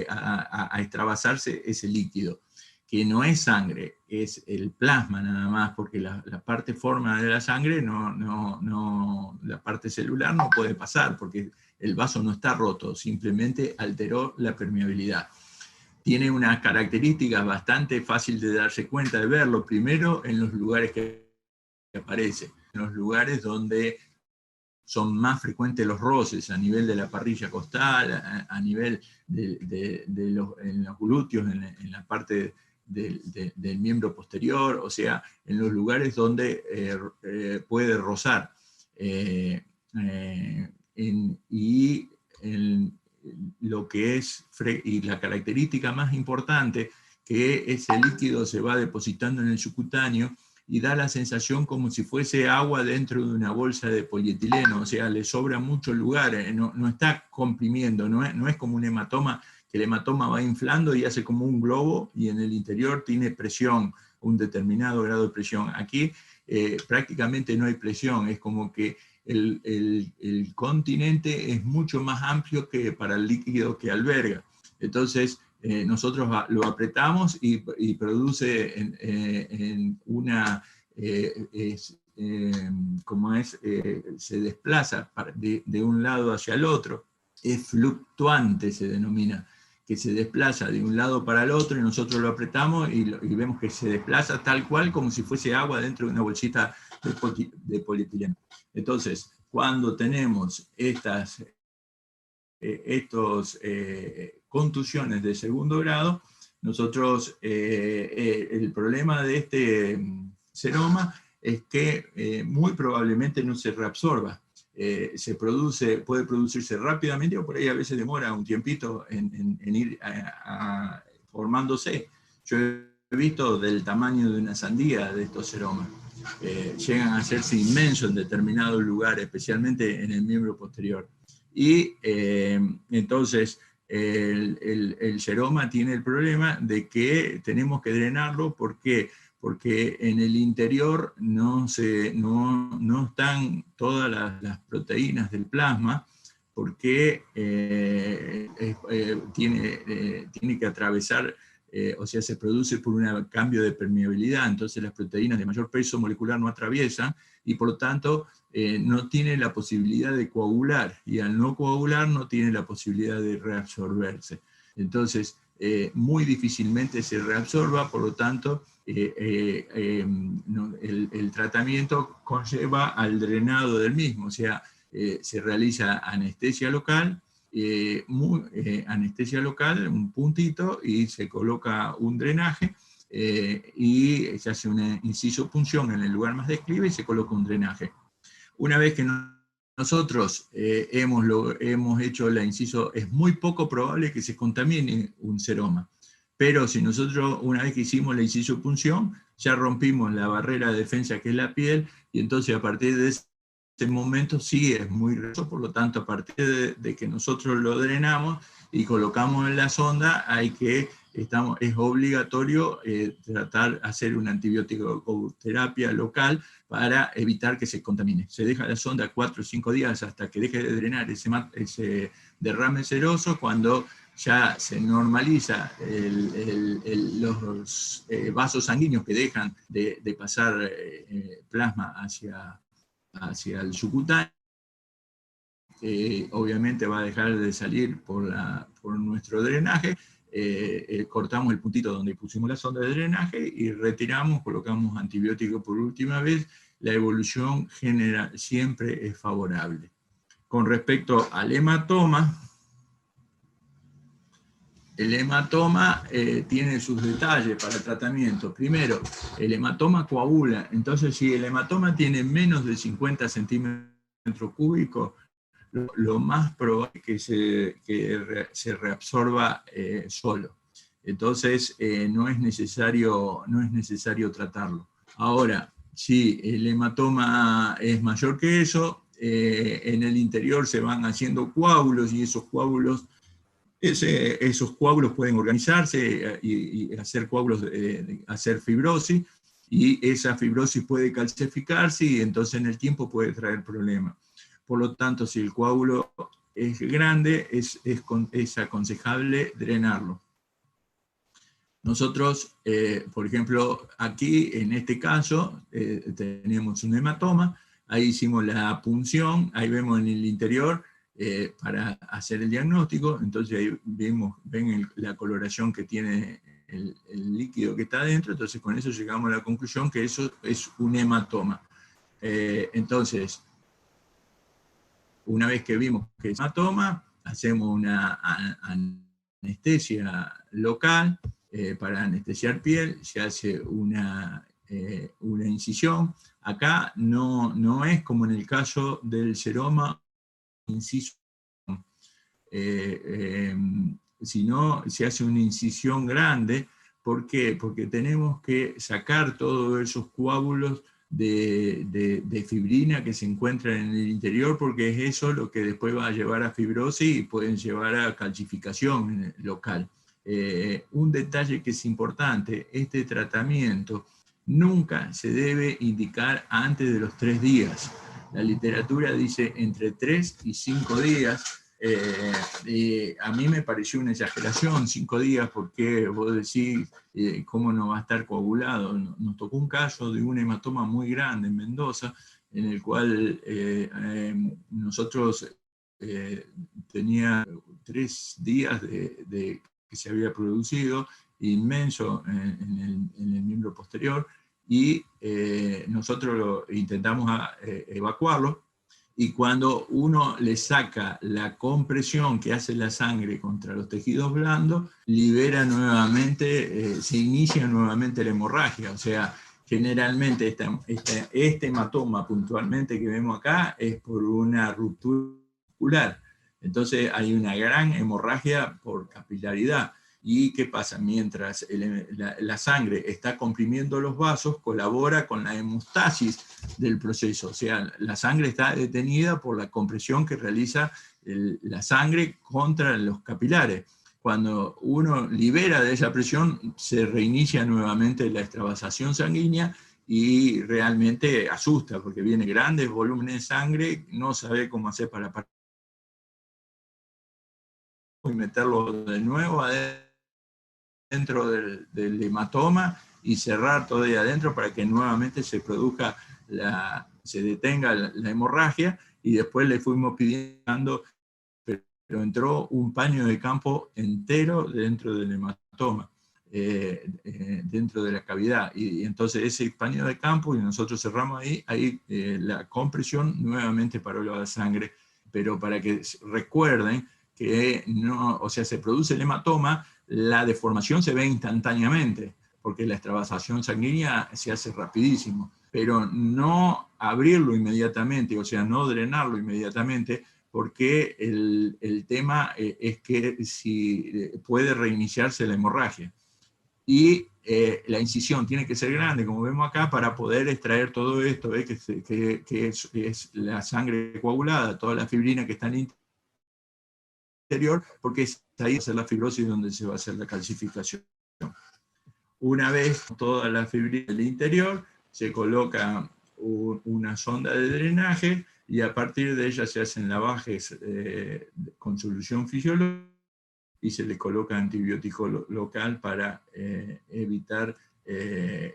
a extravasarse ese líquido, que no es sangre, es el plasma nada más, porque la parte forma de la sangre, la parte celular no puede pasar, porque el vaso no está roto, simplemente alteró la permeabilidad. Tiene unas características bastante fácil de darse cuenta, de verlo, primero en los lugares que aparece, en los lugares donde son más frecuentes los roces, a nivel de la parrilla costal, a nivel en los glúteos, en la parte del miembro posterior, o sea, en los lugares donde puede rozar. Lo que es, y la característica más importante, que ese líquido se va depositando en el subcutáneo y da la sensación como si fuese agua dentro de una bolsa de polietileno, o sea, le sobra mucho lugar, no está comprimiendo, no es como un hematoma, que el hematoma va inflando y hace como un globo y en el interior tiene presión, un determinado grado de presión. Aquí prácticamente no hay presión, es como que el continente es mucho más amplio que para el líquido que alberga. Entonces, nosotros lo apretamos y produce se desplaza de un lado hacia el otro. Es fluctuante, se denomina, que se desplaza de un lado para el otro y nosotros lo apretamos y vemos que se desplaza tal cual como si fuese agua dentro de una bolsita de polietileno. Entonces, cuando tenemos estas contusiones de segundo grado, nosotros, el problema de este seroma es que muy probablemente no se reabsorba. Puede producirse rápidamente o por ahí a veces demora un tiempito en ir formándose. Yo he visto del tamaño de una sandía de estos seromas. Llegan a hacerse inmensos en determinados lugares, especialmente en el miembro posterior. Y entonces el seroma tiene el problema de que tenemos que drenarlo. ¿Por qué? Porque en el interior no están todas las proteínas del plasma, porque tiene que atravesar, o sea, se produce por un cambio de permeabilidad, entonces las proteínas de mayor peso molecular no atraviesan, y por lo tanto no tiene la posibilidad de coagular, y al no coagular no tiene la posibilidad de reabsorberse. Entonces, muy difícilmente se reabsorba, por lo tanto, el tratamiento conlleva al drenado del mismo, o sea, se realiza anestesia local, un puntito, y se coloca un drenaje, y se hace una inciso-punción en el lugar más declive y se coloca un drenaje. Una vez que nosotros hemos hecho la inciso, es muy poco probable que se contamine un seroma, pero si nosotros, una vez que hicimos la incisiopunción, ya rompimos la barrera de defensa que es la piel, y entonces a partir de ese momento sí es muy grueso, por lo tanto a partir de que nosotros lo drenamos y colocamos en la sonda, es obligatorio hacer una antibiótico terapia local para evitar que se contamine. Se deja la sonda 4 o 5 días hasta que deje de drenar ese derrame seroso. Cuando ya se normaliza los vasos sanguíneos que dejan de pasar plasma hacia el subcutáneo, obviamente va a dejar de salir por nuestro drenaje. Cortamos el puntito donde pusimos la sonda de drenaje y retiramos, colocamos antibiótico por última vez. La evolución general siempre es favorable. Con respecto al hematoma, el hematoma tiene sus detalles para el tratamiento. Primero, el hematoma coagula. Entonces, si el hematoma tiene menos de 50 centímetros cúbicos, lo más probable es que se reabsorba solo. Entonces, no es necesario tratarlo. Ahora, si el hematoma es mayor que eso, en el interior se van haciendo coágulos, y esos coágulos pueden organizarse y hacer coágulos, hacer fibrosis, y esa fibrosis puede calcificarse, y entonces en el tiempo puede traer problemas. Por lo tanto, si el coágulo es grande, es aconsejable drenarlo. Nosotros, por ejemplo, aquí, en este caso, tenemos un hematoma, ahí hicimos la punción, ahí vemos en el interior para hacer el diagnóstico. Entonces ahí ven la coloración que tiene el líquido que está adentro. Entonces con eso llegamos a la conclusión que eso es un hematoma. Entonces, una vez que vimos que es hematoma, hacemos una anestesia local para anestesiar piel, se hace una incisión. Acá no es como en el caso del seroma, inciso, sino se hace una incisión grande. ¿Por qué? Porque tenemos que sacar todos esos coágulos de fibrina que se encuentran en el interior, porque es eso lo que después va a llevar a fibrosis y pueden llevar a calcificación local. Un detalle que es importante: este tratamiento nunca se debe indicar antes de los 3 días. La literatura dice entre 3 y 5 días. A mí me pareció una exageración 5 días, porque vos decís, ¿cómo no va a estar coagulado? Nos tocó un caso de un hematoma muy grande en Mendoza, en el cual nosotros tenía 3 días de que se había producido, inmenso en el miembro posterior, y nosotros intentamos evacuarlo. Y cuando uno le saca la compresión que hace la sangre contra los tejidos blandos, libera nuevamente, se inicia nuevamente la hemorragia. O sea, generalmente este hematoma puntualmente que vemos acá es por una ruptura muscular. Entonces hay una gran hemorragia por capilaridad. ¿Y qué pasa? Mientras la sangre está comprimiendo los vasos, colabora con la hemostasis del proceso. O sea, la sangre está detenida por la compresión que realiza la sangre contra los capilares. Cuando uno libera de esa presión, se reinicia nuevamente la extravasación sanguínea, y realmente asusta, porque viene grandes volúmenes de sangre, no sabe cómo hacer para parar y meterlo de nuevo dentro del hematoma y cerrar todo ahí adentro para que nuevamente se produzca se detenga la hemorragia. Y después le fuimos pidiendo, pero entró un paño de campo entero dentro del hematoma, dentro de la cavidad, y entonces ese paño de campo, y nosotros cerramos ahí la compresión, nuevamente paró la sangre. Pero para que recuerden que no, o sea, se produce el hematoma, la deformación se ve instantáneamente, porque la extravasación sanguínea se hace rapidísimo, pero no abrirlo inmediatamente, o sea, no drenarlo inmediatamente, porque el tema es que si puede reiniciarse la hemorragia. y la incisión tiene que ser grande, como vemos acá, para poder extraer todo esto, ¿ves? Que es la sangre coagulada, toda la fibrina que está en el interior, porque es ahí va a ser la fibrosis donde se va a hacer la calcificación. Una vez toda la fibrina del interior, se coloca una sonda de drenaje y a partir de ella se hacen lavajes con solución fisiológica y se le coloca antibiótico local para evitar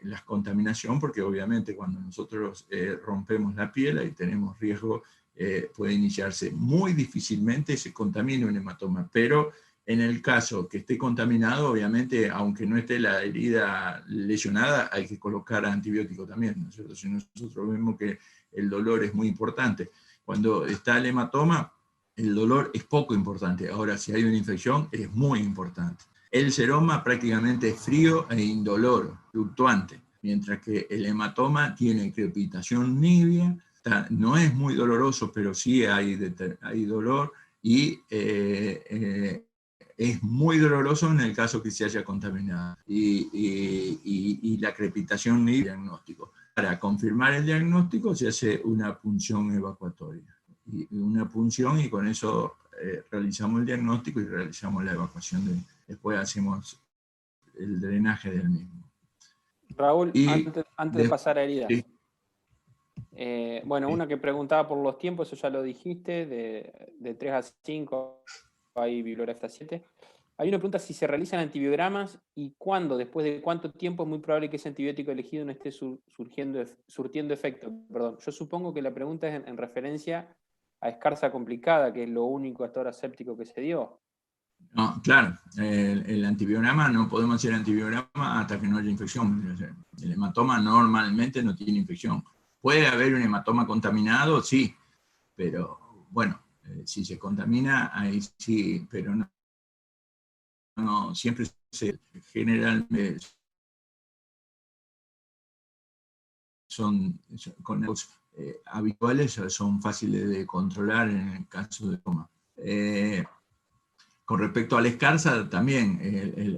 la contaminación, porque obviamente cuando nosotros rompemos la piel y tenemos riesgo, puede iniciarse muy difícilmente, se contamina un hematoma, pero en el caso que esté contaminado, obviamente, aunque no esté la herida lesionada, hay que colocar antibiótico también, ¿no es cierto? Si nosotros vemos que el dolor es muy importante. Cuando está el hematoma, el dolor es poco importante. Ahora, si hay una infección, es muy importante. El seroma prácticamente es frío e indoloro, fluctuante, mientras que el hematoma tiene crepitación nibia, no es muy doloroso, pero sí hay dolor, y es muy doloroso en el caso que se haya contaminado. Y la crepitación nibia, diagnóstico. Para confirmar el diagnóstico se hace una punción evacuatoria. Y una punción, y con eso realizamos el diagnóstico y realizamos la evacuación. Después hacemos el drenaje del mismo. Raúl, Y antes de pasar a heridas. Sí. Bueno, una que preguntaba por los tiempos, eso ya lo dijiste, de 3 a 5, hay bibliografía 7. Hay una pregunta si se realizan antibiogramas y cuándo, después de cuánto tiempo es muy probable que ese antibiótico elegido no esté surtiendo efecto. Perdón, yo supongo que la pregunta es en referencia a escarza complicada, que es lo único hasta ahora séptico que se dio. No, claro, el antibiograma, no podemos hacer antibiograma hasta que no haya infección. El hematoma normalmente no tiene infección. ¿Puede haber un hematoma contaminado? Sí, pero bueno, si se contamina, ahí sí, pero no siempre generalmente son con los habituales, son fáciles de controlar en el caso de coma. Con respecto a la escarza, también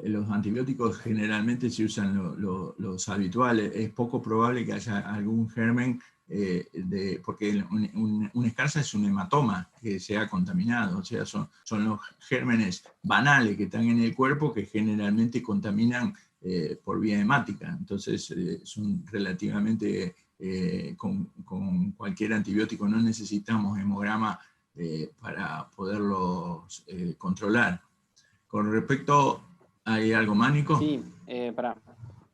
los antibióticos generalmente se usan los habituales. Es poco probable que haya algún germen, porque una escarza es un hematoma que se ha contaminado. O sea, son los gérmenes banales que están en el cuerpo que generalmente contaminan por vía hemática. Entonces, son relativamente, con cualquier antibiótico no necesitamos hemograma para poderlos controlar. Con respecto, ¿hay algo más, Nico? Sí, pará.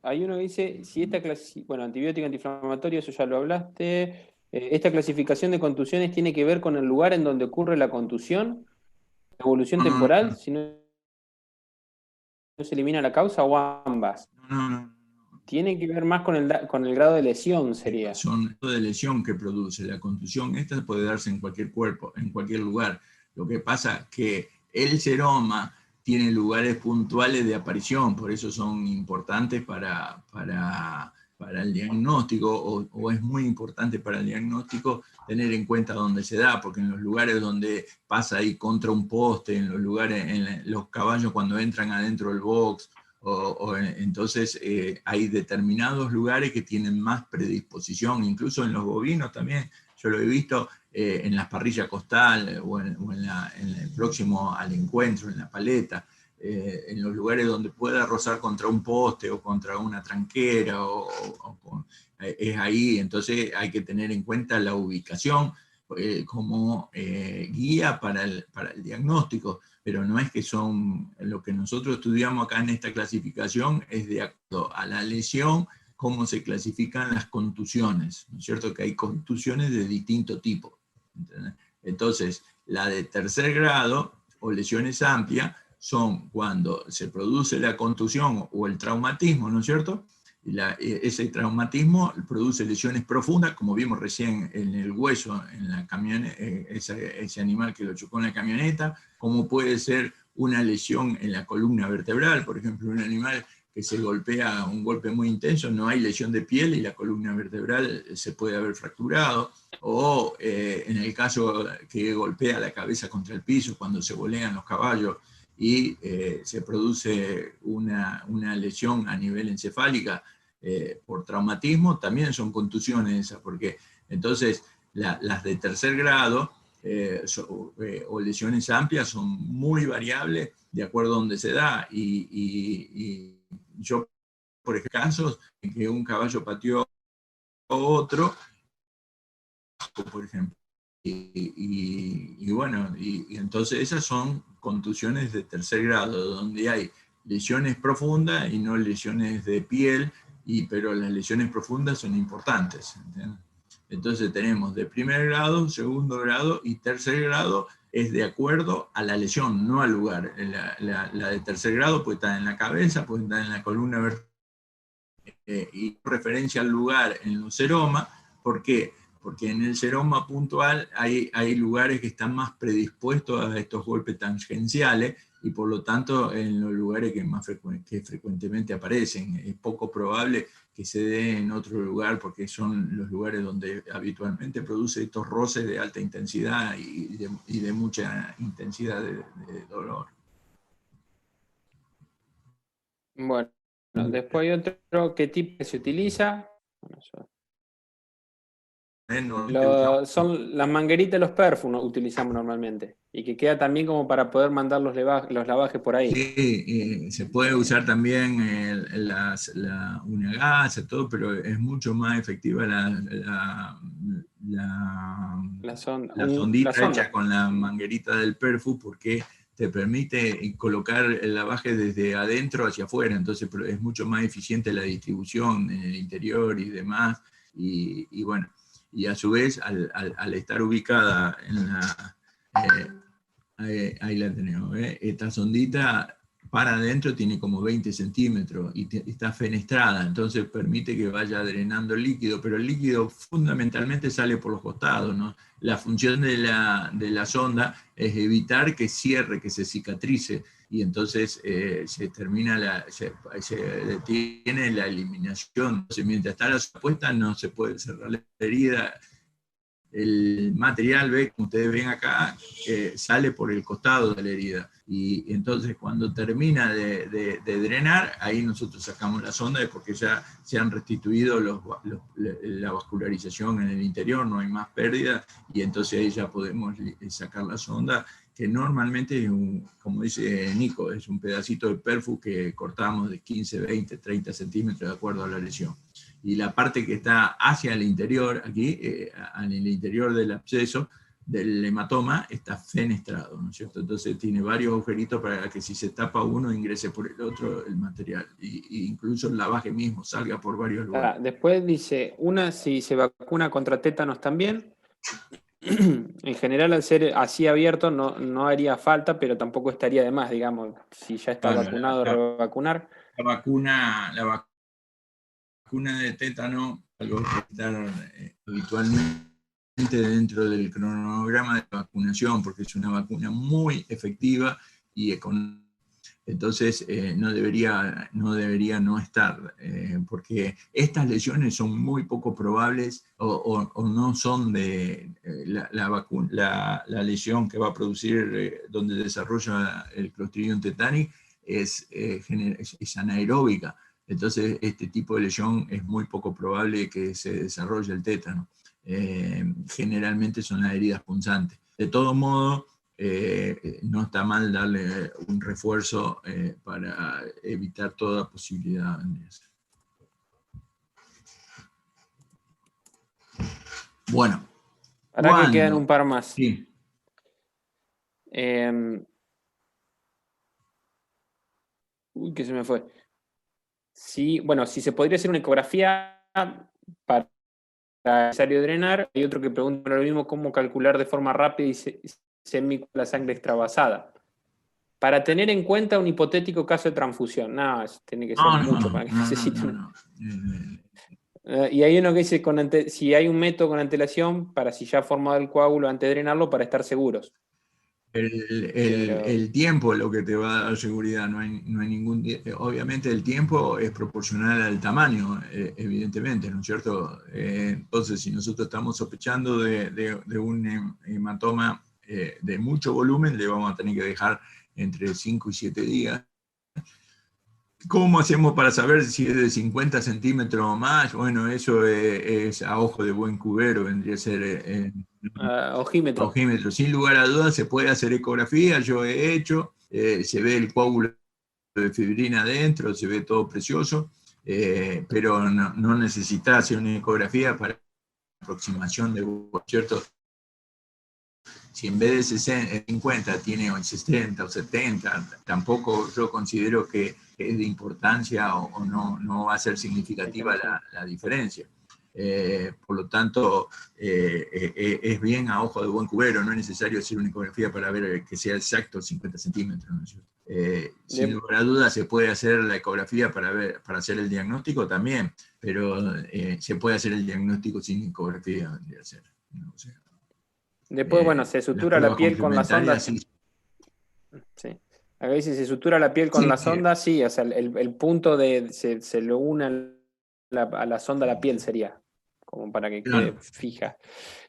Hay uno que dice, si esta antibiótico antiinflamatorio, eso ya lo hablaste. Esta clasificación de contusiones tiene que ver con el lugar en donde ocurre la contusión, la evolución temporal, si no se elimina la causa o ambas. No. Tiene que ver más con el grado de lesión, sería. Son de lesión que produce la contusión. Esta puede darse en cualquier cuerpo, en cualquier lugar. Lo que pasa es que el seroma tiene lugares puntuales de aparición, por eso son importantes para el diagnóstico, o es muy importante para el diagnóstico tener en cuenta dónde se da, porque en los lugares donde pasa ahí contra un poste, en los lugares, en los caballos cuando entran adentro del box, entonces hay determinados lugares que tienen más predisposición, incluso en los bovinos también. Yo lo he visto en las parrillas costal o en el próximo al encuentro, en la paleta, en los lugares donde pueda rozar contra un poste o contra una tranquera, es ahí. Entonces hay que tener en cuenta la ubicación como guía para el diagnóstico, pero no es que son, lo que nosotros estudiamos acá en esta clasificación es de acuerdo a la lesión, cómo se clasifican las contusiones, ¿no es cierto? Que hay contusiones de distinto tipo. ¿Entendés? Entonces, la de tercer grado o lesiones amplias son cuando se produce la contusión o el traumatismo, ¿no es cierto? Ese traumatismo produce lesiones profundas, como vimos recién en el hueso, en la camioneta, ese animal que lo chocó en la camioneta, como puede ser una lesión en la columna vertebral, por ejemplo, un animal que se golpea un golpe muy intenso, no hay lesión de piel y la columna vertebral se puede haber fracturado, o en el caso que golpea la cabeza contra el piso cuando se volean los caballos, y se produce una lesión a nivel encefálica por traumatismo, también son contusiones esas, porque entonces las de tercer grado o lesiones amplias son muy variables de acuerdo a donde se da, y yo, por ejemplo, casos en que un caballo pateó a otro, por ejemplo, y bueno, y entonces esas son contusiones de tercer grado, donde hay lesiones profundas y no lesiones de piel, pero las lesiones profundas son importantes, ¿entiendes? Entonces tenemos de primer grado, segundo grado y tercer grado, es de acuerdo a la lesión, no al lugar. La de tercer grado puede estar en la cabeza, puede estar en la columna vertebral, y referencia al lugar en los seromas. ¿Por qué? Porque en el seroma puntual hay lugares que están más predispuestos a estos golpes tangenciales, y por lo tanto en los lugares que frecuentemente aparecen. Es poco probable que se dé en otro lugar, porque son los lugares donde habitualmente produce estos roces de alta intensidad y de mucha intensidad de dolor. Bueno, después hay otro, ¿qué tipo se utiliza? Son las mangueritas de los perfum, utilizamos normalmente, y que queda también como para poder mandar los lavajes por ahí. Sí, se puede usar también una gasa, todo, pero es mucho más efectiva la sondita hecha con la manguerita del perfum, porque te permite colocar el lavaje desde adentro hacia afuera, entonces es mucho más eficiente la distribución en el interior y demás, y bueno, y a su vez, al estar ubicada en la... ahí la tenemos, esta sondita para adentro tiene como 20 centímetros y está fenestrada, entonces permite que vaya drenando el líquido, pero el líquido fundamentalmente sale por los costados, ¿no? La función de la sonda es evitar que cierre, que se cicatrice, y entonces se detiene la eliminación. Entonces, mientras está la puesta no se puede cerrar la herida. El material, como ustedes ven acá, sale por el costado de la herida, y entonces cuando termina de drenar, ahí nosotros sacamos la sonda, porque ya se han restituido la vascularización en el interior, no hay más pérdida, y entonces ahí ya podemos sacar la sonda, que normalmente, como dice Nico, es un pedacito de perfum que cortamos de 15, 20, 30 centímetros de acuerdo a la lesión. Y la parte que está hacia el interior, aquí, en el interior del absceso, del hematoma, está fenestrado, ¿no es cierto? Entonces tiene varios agujeritos para que si se tapa uno, ingrese por el otro el material, y incluso el lavaje mismo salga por varios lugares. Después dice, si se vacuna contra tétanos también. En general, al ser así abierto, no haría falta, pero tampoco estaría de más, digamos, si ya está vacunado, revacunar. La vacuna de tétano, algo que está habitualmente dentro del cronograma de vacunación, porque es una vacuna muy efectiva y económica. Entonces no debería no estar, porque estas lesiones son muy poco probables, o no son de la lesión que va a producir donde desarrolla el Clostridium tetani es anaeróbica. Entonces este tipo de lesión es muy poco probable que se desarrolle el tétano. Generalmente son las heridas punzantes. De todo modo, no está mal darle un refuerzo para evitar toda posibilidad de eso. Bueno. Ahora que quedan un par más. Sí. Que se me fue. Sí, bueno, si se podría hacer una ecografía para necesario drenar. Hay otro que pregunta lo mismo, cómo calcular de forma rápida y semi la sangre extravasada. Para tener en cuenta un hipotético caso de transfusión. No, eso tiene que ser mucho para que necesiten. Y hay uno que dice, si hay un método con antelación, para si ya ha formado el coágulo antes de drenarlo, para estar seguros. El tiempo es lo que te va a dar seguridad, no hay ningún... Obviamente el tiempo es proporcional al tamaño, evidentemente, ¿no es cierto? Entonces, si nosotros estamos sospechando de un hematoma de mucho volumen, le vamos a tener que dejar entre 5 y 7 días. ¿Cómo hacemos para saber si es de 50 centímetros o más? Bueno, eso es a ojo de buen cubero, vendría a ser ojímetro. ojímetro. Sin lugar a dudas se puede hacer ecografía, yo he hecho, se ve el coágulo de fibrina adentro, se ve todo precioso, pero no necesita hacer una ecografía para aproximación de ¿cierto? Si en vez de 50 tiene 60 o 70, tampoco yo considero que es de importancia o no va a ser significativa la diferencia. Por lo tanto, es bien a ojo de buen cubero, no es necesario hacer una ecografía para ver que sea exacto 50 centímetros, ¿no es cierto? Sin lugar a dudas se puede hacer la ecografía para hacer el diagnóstico también, pero se puede hacer el diagnóstico sin ecografía, vendría a ser, ¿no? O sea, después, bueno, se sutura la piel con la sonda. Sí. Sí. A veces se sutura la piel con la sonda, sí, o sea, el punto se lo une a la sonda a la piel sería, como para que quede fija.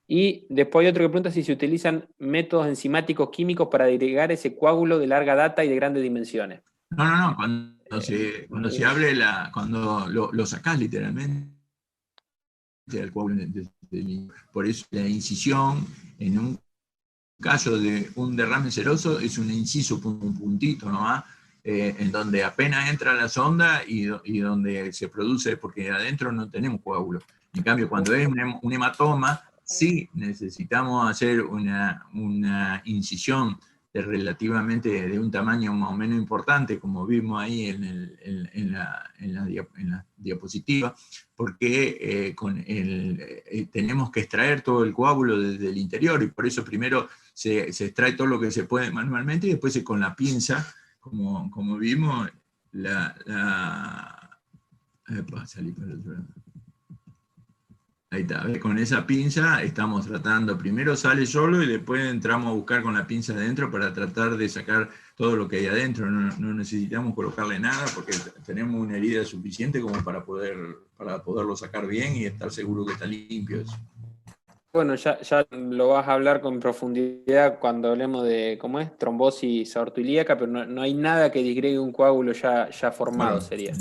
Y después hay otro que pregunta si se utilizan métodos enzimáticos químicos para agregar ese coágulo de larga data y de grandes dimensiones. No, cuando lo sacás literalmente del coágulo, por eso la incisión en un caso de un derrame seroso es un inciso, un puntito nomás, en donde apenas entra la sonda y donde se produce, porque adentro no tenemos coágulo. En cambio, cuando es un hematoma, sí necesitamos hacer una incisión relativamente de un tamaño más o menos importante, como vimos ahí en la diapositiva, porque tenemos que extraer todo el coágulo desde el interior, y por eso primero se extrae todo lo que se puede manualmente, y después con la pinza, como vimos, salí para el otro lado. Ahí está, con esa pinza estamos tratando, primero sale solo y después entramos a buscar con la pinza adentro para tratar de sacar todo lo que hay adentro. No necesitamos colocarle nada porque tenemos una herida suficiente como para poderlo sacar bien y estar seguro que está limpio eso. Bueno, ya lo vas a hablar con profundidad cuando hablemos de, ¿cómo es? Trombosis aortoilíaca, pero no hay nada que disgregue un coágulo ya formado, bueno, sería.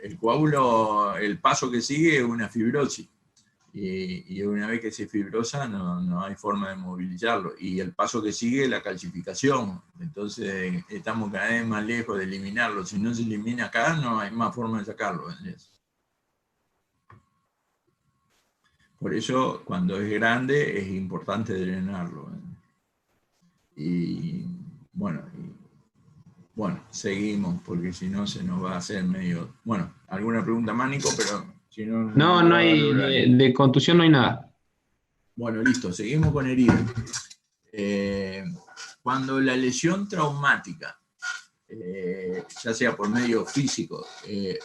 El coágulo, el paso que sigue es una fibrosis. Y una vez que se fibrosa no hay forma de movilizarlo. Y el paso que sigue es la calcificación. Entonces estamos cada vez más lejos de eliminarlo. Si no se elimina acá, no hay más forma de sacarlo. Por eso, cuando es grande, es importante drenarlo. Y bueno, seguimos, porque si no se nos va a hacer medio... Bueno, alguna pregunta más, Nico, pero... Si no hay, de contusión no hay nada. Bueno, listo, seguimos con heridas. Cuando la lesión traumática, ya sea por medio físico,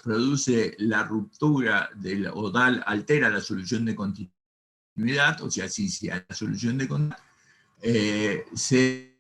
produce la ruptura altera la solución de continuidad, o sea, si la solución de continuidad se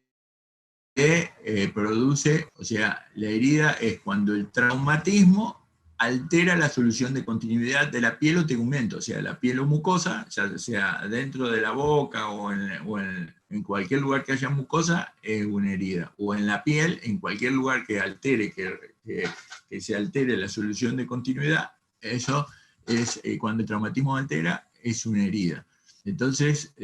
produce, o sea, la herida es cuando el traumatismo altera la solución de continuidad de la piel o tegumento, o sea, la piel o mucosa, ya sea dentro de la boca o en cualquier lugar que haya mucosa, es una herida. O en la piel, en cualquier lugar que altere, que se altere la solución de continuidad, eso es, cuando el traumatismo altera, es una herida. Entonces,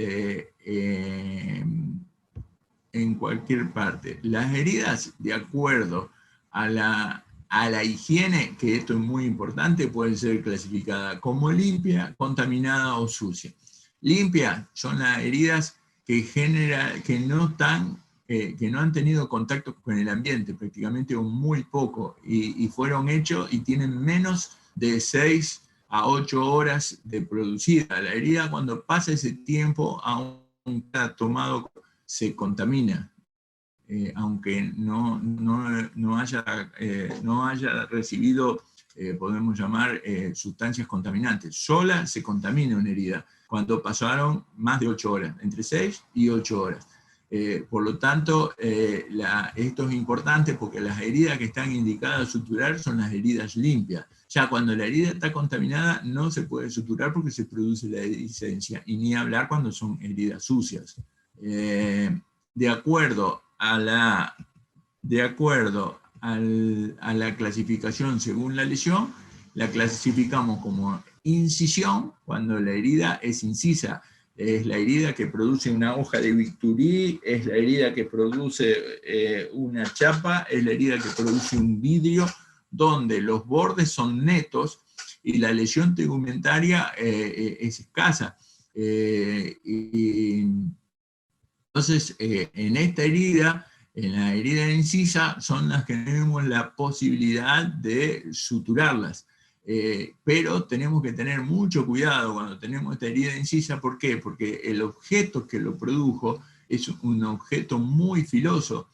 en cualquier parte. Las heridas, de acuerdo a la higiene, que esto es muy importante, pueden ser clasificadas como limpia, contaminada o sucia. Limpia son las heridas que no han tenido contacto con el ambiente, prácticamente o muy poco, y fueron hechos y tienen menos de 6 a 8 horas de producida. La herida, cuando pasa ese tiempo, aún está tomado, se contamina. Aunque no haya recibido, podemos llamar, sustancias contaminantes. Sola se contamina una herida cuando pasaron más de 8 horas, entre 6 y 8 horas. Por lo tanto, esto es importante porque las heridas que están indicadas a suturar son las heridas limpias. Ya cuando la herida está contaminada no se puede suturar porque se produce la dehiscencia, y ni hablar cuando son heridas sucias. de acuerdo a la clasificación según la lesión, la clasificamos como incisión cuando la herida es incisa. Es la herida que produce una hoja de bisturí, es la herida que produce una chapa, es la herida que produce un vidrio, donde los bordes son netos y la lesión tegumentaria es escasa. Entonces, en esta herida, en la herida incisa, son las que tenemos la posibilidad de suturarlas. Pero tenemos que tener mucho cuidado cuando tenemos esta herida incisa. ¿Por qué? Porque el objeto que lo produjo es un objeto muy filoso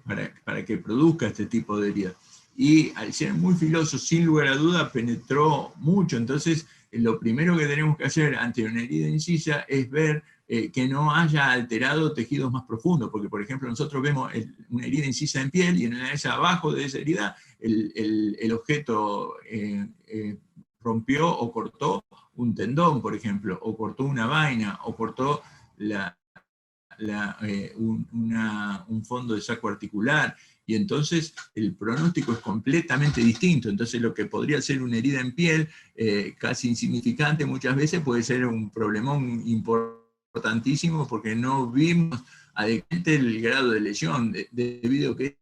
para que produzca este tipo de herida. Y al ser muy filoso, sin lugar a duda, penetró mucho. Entonces, lo primero que tenemos que hacer ante una herida incisa es ver que no haya alterado tejidos más profundos, porque por ejemplo nosotros vemos una herida incisa en piel y en esa, abajo de esa herida el objeto rompió o cortó un tendón, por ejemplo, o cortó una vaina, o cortó un fondo de saco articular, y entonces el pronóstico es completamente distinto. Entonces lo que podría ser una herida en piel casi insignificante muchas veces puede ser un problemón importantísimo porque no vimos adecuadamente el grado de lesión, debido a que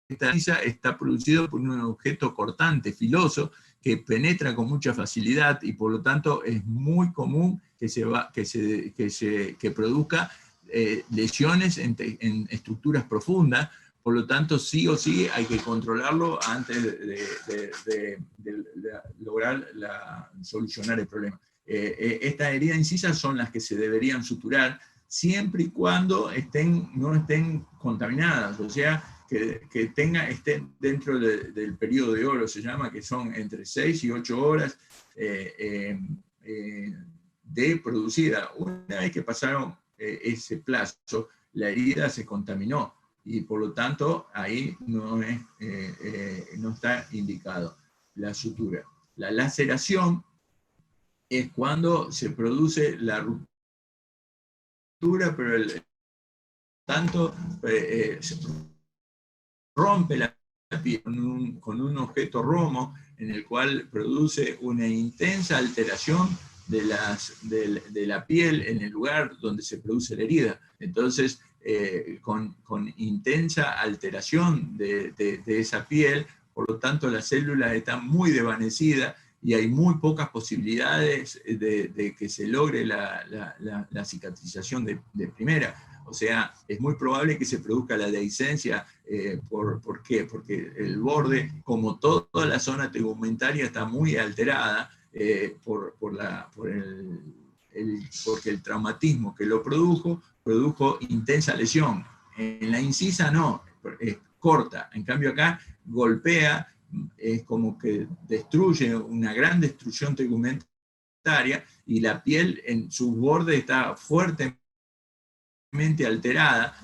esta herida está producido por un objeto cortante, filoso, que penetra con mucha facilidad y por lo tanto es muy común que produzca lesiones en estructuras profundas. Por lo tanto, sí o sí hay que controlarlo antes de lograr solucionar el problema. Estas heridas incisas son las que se deberían suturar siempre y cuando no estén contaminadas, o sea, que estén dentro del periodo de oro, se llama, que son entre 6 y 8 horas de producida. Una vez que pasaron ese plazo, la herida se contaminó y por lo tanto ahí no está indicado la sutura. La laceración es cuando se produce la ruptura, pero tanto se rompe la piel con un objeto romo en el cual produce una intensa alteración de la piel en el lugar donde se produce la herida. Entonces, con intensa alteración de esa piel, por lo tanto las células están muy desvanecidas y hay muy pocas posibilidades de que se logre la cicatrización de primera. O sea, es muy probable que se produzca la dehiscencia. ¿Por qué? Porque el borde, como toda la zona tegumentaria, está muy alterada porque el traumatismo que lo produjo intensa lesión. En la incisa no, es corta. En cambio acá golpea, es como que destruye, una gran destrucción tegumentaria, y la piel en sus bordes está fuertemente alterada,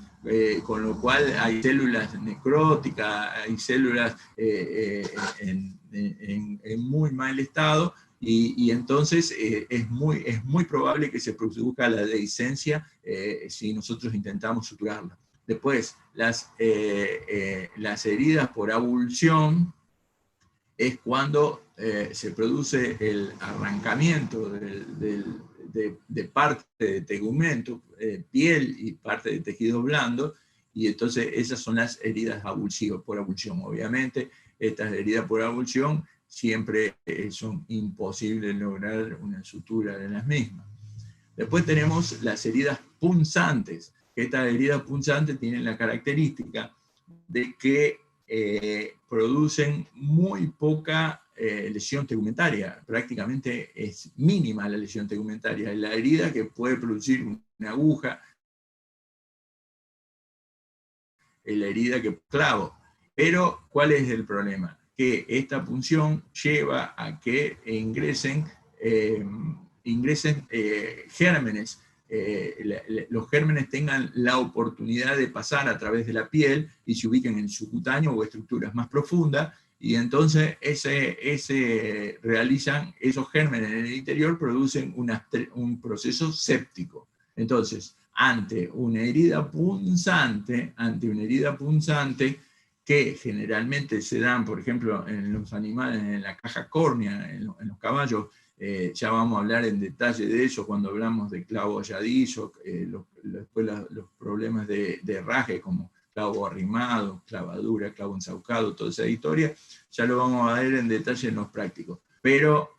con lo cual hay células necróticas, hay células en muy mal estado, y entonces es muy probable que se produzca la dehiscencia si nosotros intentamos suturarla. Después, las heridas por avulsión es cuando se produce el arrancamiento de parte de tegumento, piel y parte de tejido blando, y entonces esas son las heridas avulsivas por avulsión. Obviamente, estas heridas por avulsión siempre son imposibles lograr una sutura de las mismas. Después tenemos las heridas punzantes. Estas heridas punzantes tienen la característica de que producen muy poca lesión tegumentaria, prácticamente es mínima la lesión tegumentaria. La herida que puede producir una aguja, la herida que clavo. Pero, ¿cuál es el problema? Que esta punción lleva a que ingresen gérmenes. Los gérmenes tengan la oportunidad de pasar a través de la piel y se ubiquen en el subcutáneo o estructuras más profundas, y entonces realizan esos gérmenes en el interior, producen un proceso séptico. Entonces, ante una herida punzante, que generalmente se dan, por ejemplo, en los animales, en la caja córnea, en los caballos. Ya vamos a hablar en detalle de eso cuando hablamos de clavo alladizo, después los problemas de herraje como clavo arrimado, clavadura, clavo ensaucado, toda esa historia, ya lo vamos a ver en detalle en los prácticos. Pero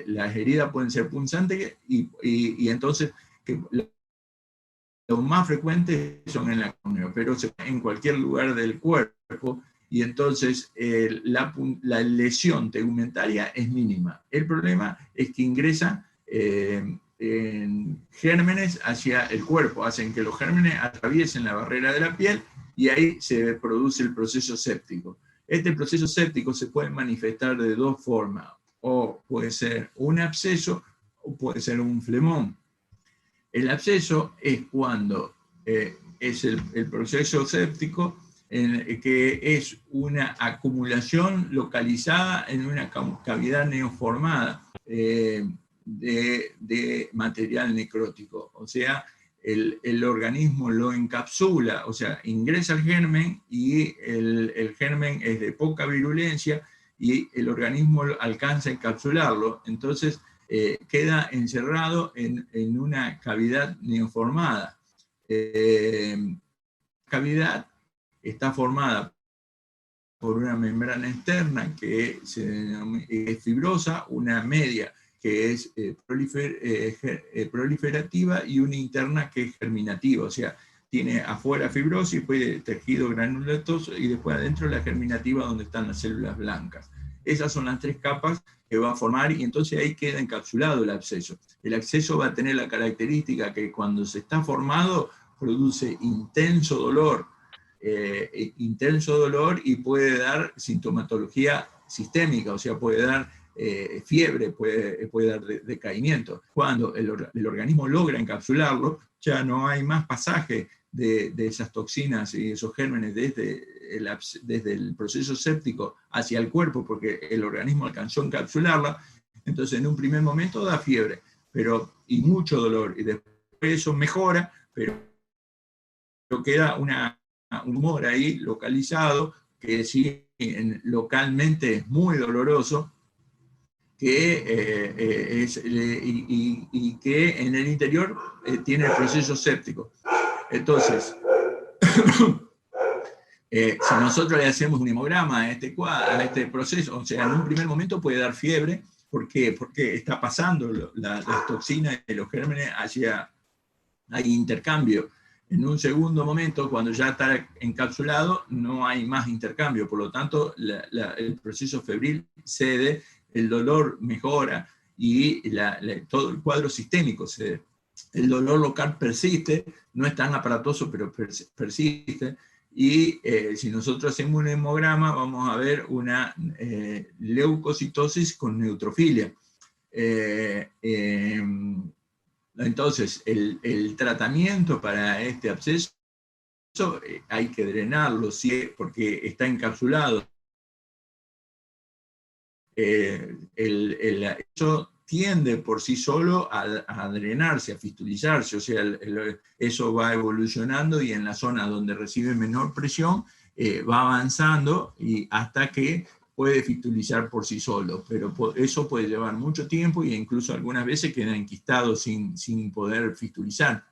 las heridas pueden ser punzantes y entonces los más frecuentes son en la córnea, pero en cualquier lugar del cuerpo, y entonces la lesión tegumentaria es mínima. El problema es que ingresa en gérmenes hacia el cuerpo, hacen que los gérmenes atraviesen la barrera de la piel y ahí se produce el proceso séptico. Este proceso séptico se puede manifestar de dos formas, o puede ser un absceso o puede ser un flemón. El absceso es cuando es el proceso séptico que es una acumulación localizada en una cavidad neoformada de material necrótico. O sea, el organismo lo encapsula, o sea, ingresa el germen y el germen es de poca virulencia y el organismo alcanza a encapsularlo. Entonces, queda encerrado en una cavidad neoformada. Cavidad está formada por una membrana externa que es fibrosa, una media que es proliferativa y una interna que es germinativa, o sea, tiene afuera fibrosis, después tejido granulatoso y después adentro la germinativa donde están las células blancas. Esas son las tres capas que va a formar y entonces ahí queda encapsulado el absceso. El absceso va a tener la característica que cuando se está formado produce intenso dolor y puede dar sintomatología sistémica, o sea, puede dar fiebre, puede dar decaimiento. Cuando el organismo logra encapsularlo, ya no hay más pasaje de esas toxinas y esos gérmenes desde el proceso séptico hacia el cuerpo, porque el organismo alcanzó a encapsularla. Entonces, en un primer momento da fiebre y mucho dolor, y después eso mejora, pero queda un humor ahí localizado que sí, localmente es muy doloroso, y que en el interior tiene el proceso séptico. Entonces, si nosotros le hacemos un hemograma a este proceso, o sea, en un primer momento puede dar fiebre. ¿Por qué? Porque está pasando las toxinas y los gérmenes hay intercambio. En un segundo momento, cuando ya está encapsulado, no hay más intercambio, por lo tanto, el proceso febril cede, el dolor mejora y todo el cuadro sistémico cede. El dolor local persiste, no es tan aparatoso, pero persiste, y si nosotros hacemos un hemograma, vamos a ver una leucocitosis con neutrofilia. Entonces, el tratamiento para este absceso hay que drenarlo, porque está encapsulado. Eso tiende por sí solo a drenarse, a fistulizarse, o sea, eso va evolucionando y en la zona donde recibe menor presión va avanzando y hasta que puede fistulizar por sí solo, pero eso puede llevar mucho tiempo e incluso algunas veces queda enquistado sin poder fistulizar.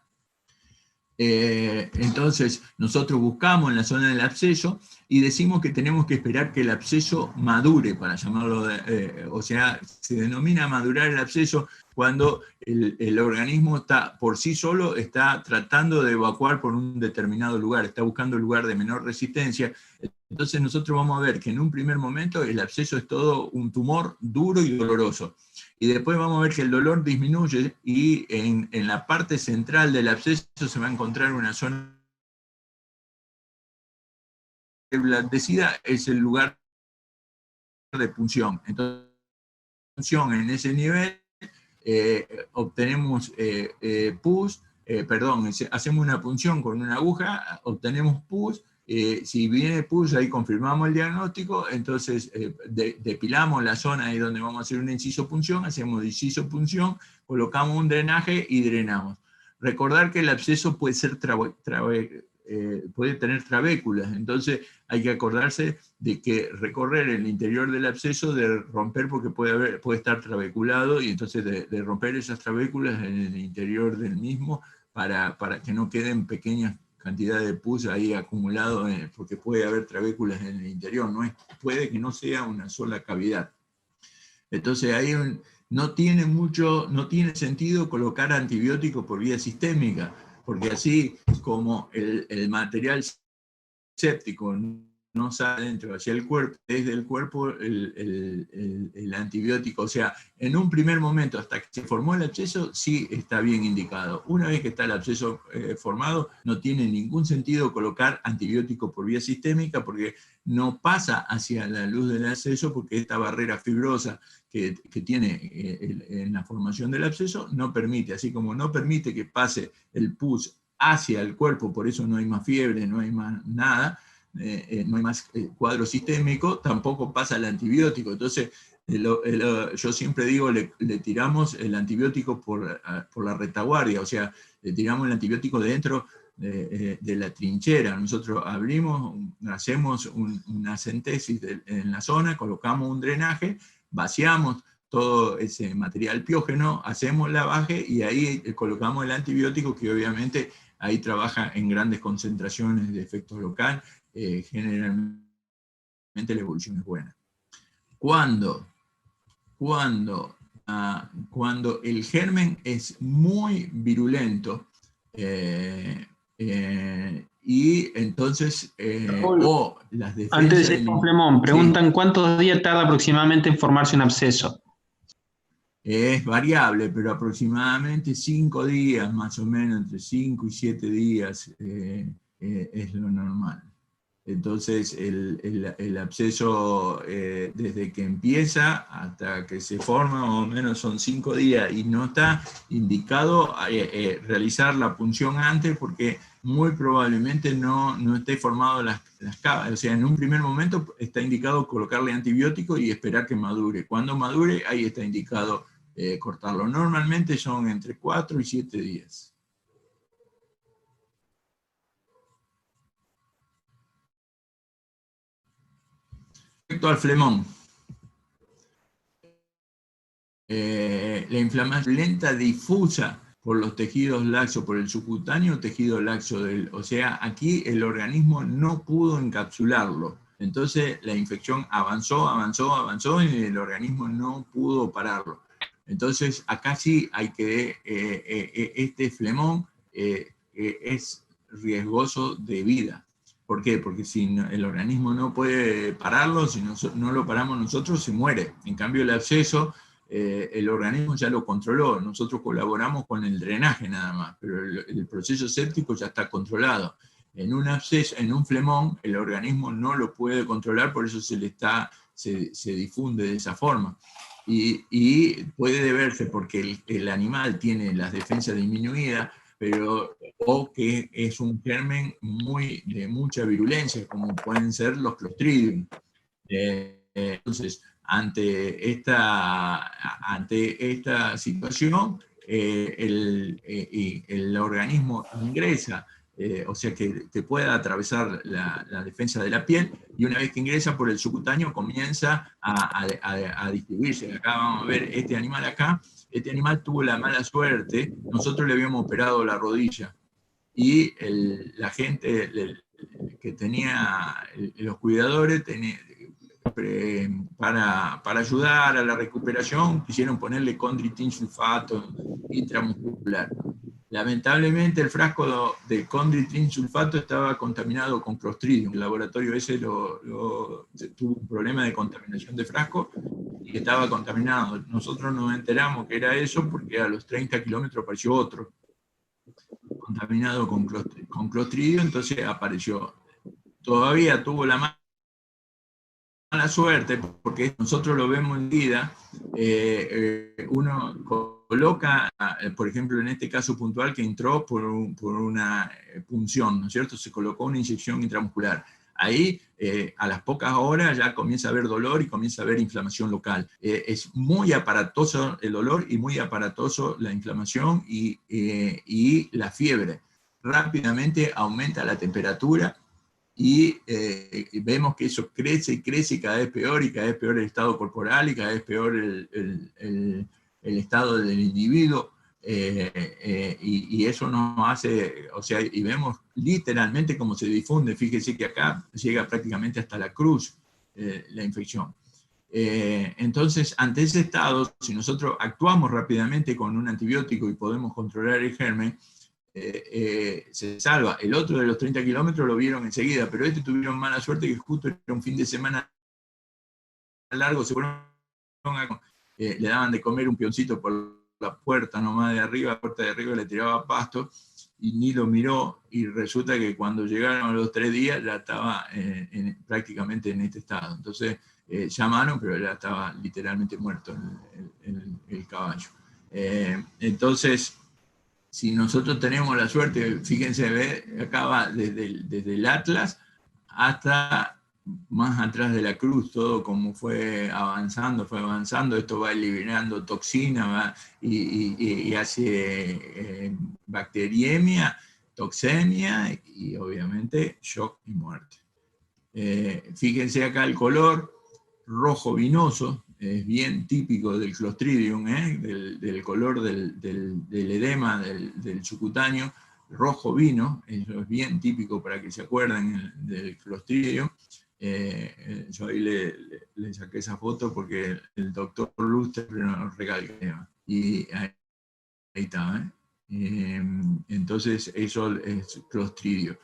Entonces nosotros buscamos en la zona del absceso y decimos que tenemos que esperar que el absceso madure, para llamarlo, o sea, se denomina madurar el absceso cuando el organismo por sí solo está tratando de evacuar por un determinado lugar, está buscando el lugar de menor resistencia. Entonces nosotros vamos a ver que en un primer momento el absceso es todo un tumor duro y doloroso. Y después vamos a ver que el dolor disminuye y en la parte central del absceso se va a encontrar una zona blandecida, es el lugar de punción. Entonces, punción en ese nivel, obtenemos pus, hacemos una punción con una aguja, obtenemos pus Si viene pus, ahí confirmamos el diagnóstico, entonces depilamos la zona ahí donde vamos a hacer una incisopunción, hacemos incisopunción, colocamos un drenaje y drenamos. Recordar que el absceso puede ser puede tener trabéculas, entonces hay que acordarse de que recorrer el interior del absceso, de romper, porque puede estar trabeculado, y entonces de romper esas trabéculas en el interior del mismo para que no queden pequeñas cantidad de pus ahí acumulado, porque puede haber trabéculas en el interior, puede que no sea una sola cavidad. Entonces ahí no tiene sentido colocar antibióticos por vía sistémica, porque así como el material séptico no sale dentro hacia el cuerpo, desde el cuerpo el antibiótico, o sea, en un primer momento, hasta que se formó el absceso, sí está bien indicado. Una vez que está el absceso formado, no tiene ningún sentido colocar antibiótico por vía sistémica, porque no pasa hacia la luz del absceso, porque esta barrera fibrosa que tiene en la formación del absceso no permite, así como no permite que pase el pus hacia el cuerpo, por eso no hay más fiebre, no hay más nada, no hay más cuadro sistémico, tampoco pasa el antibiótico. Entonces, yo siempre digo, le tiramos el antibiótico por la retaguardia, o sea, le tiramos el antibiótico dentro de la trinchera. Nosotros hacemos una centesis en la zona, colocamos un drenaje, vaciamos todo ese material piógeno, hacemos lavaje y ahí colocamos el antibiótico, que obviamente ahí trabaja en grandes concentraciones de efecto local. Generalmente la evolución es buena. Cuando el germen es muy virulento, y entonces o las defensas... Antes de ir con Flemón, preguntan sí, ¿cuántos días tarda aproximadamente en formarse un absceso? Es variable, pero aproximadamente 5 días, más o menos, entre 5 y 7 días es lo normal. Entonces, el absceso, desde que empieza hasta que se forma, más o menos son 5 días, y no está indicado realizar la punción antes, porque muy probablemente no esté formado las cámaras. O sea, en un primer momento está indicado colocarle antibiótico y esperar que madure. Cuando madure, ahí está indicado cortarlo. Normalmente son entre 4 y 7 días. Respecto al flemón, la inflamación lenta difusa por los tejidos laxos, por el subcutáneo tejido laxo, o sea, aquí el organismo no pudo encapsularlo. Entonces la infección avanzó y el organismo no pudo pararlo. Entonces acá sí hay que, este flemón es riesgoso de vida. ¿Por qué? Porque si el organismo no puede pararlo, si no lo paramos nosotros, se muere. En cambio el absceso, el organismo ya lo controló, nosotros colaboramos con el drenaje nada más, pero el proceso séptico ya está controlado. En un absceso, en un flemón, el organismo no lo puede controlar, por eso se difunde de esa forma. Y puede deberse porque el animal tiene las defensas disminuidas, o que es un germen de mucha virulencia, como pueden ser los Clostridium. Entonces, ante esta situación, el organismo ingresa, o sea que pueda atravesar la defensa de la piel, y una vez que ingresa por el subcutáneo comienza a distribuirse. Acá vamos a ver este animal acá. Este animal tuvo la mala suerte, nosotros le habíamos operado la rodilla, y la gente que tenía, los cuidadores, para ayudar a la recuperación, quisieron ponerle condritin sulfato intramuscular. Lamentablemente el frasco de condritin sulfato estaba contaminado con Clostridium. El laboratorio ese tuvo un problema de contaminación de frasco y estaba contaminado. Nosotros nos enteramos que era eso porque a los 30 kilómetros apareció otro contaminado con Clostridium, entonces apareció. Todavía tuvo la mala suerte, porque nosotros lo vemos en vida, uno coloca, por ejemplo, en este caso puntual, que entró por una punción, ¿no es cierto? Se colocó una inyección intramuscular. Ahí, a las pocas horas, ya comienza a haber dolor y comienza a haber inflamación local. Es muy aparatoso el dolor y muy aparatoso la inflamación y la fiebre. Rápidamente aumenta la temperatura y vemos que eso crece y crece y cada vez peor el estado corporal y cada vez peor el estado del individuo. Y eso nos hace, o sea, y vemos literalmente cómo se difunde. Fíjese que acá llega prácticamente hasta la cruz la infección. Entonces, ante ese estado, si nosotros actuamos rápidamente con un antibiótico y podemos controlar el germen, se salva. El otro de los 30 kilómetros lo vieron enseguida, pero tuvieron mala suerte que justo era un fin de semana largo, se fueron le daban de comer un pioncito por la puerta nomás de arriba, la puerta de arriba le tiraba pasto, y ni lo miró, y resulta que cuando llegaron los 3 días ya estaba prácticamente en este estado. Entonces llamaron, pero ya estaba literalmente muerto el caballo. Entonces, si nosotros tenemos la suerte, fíjense, ve, acá va desde el Atlas hasta más atrás de la cruz, todo como fue avanzando, esto va eliminando toxina y hace bacteriemia, toxemia y obviamente shock y muerte. Fíjense acá el color rojo vinoso, es bien típico del Clostridium, del color del edema del subcutáneo, rojo vino, eso es bien típico para que se acuerden del Clostridium. Yo ahí le saqué esa foto porque el doctor Luster nos regaló. Y ahí está. Entonces eso es Clostridio.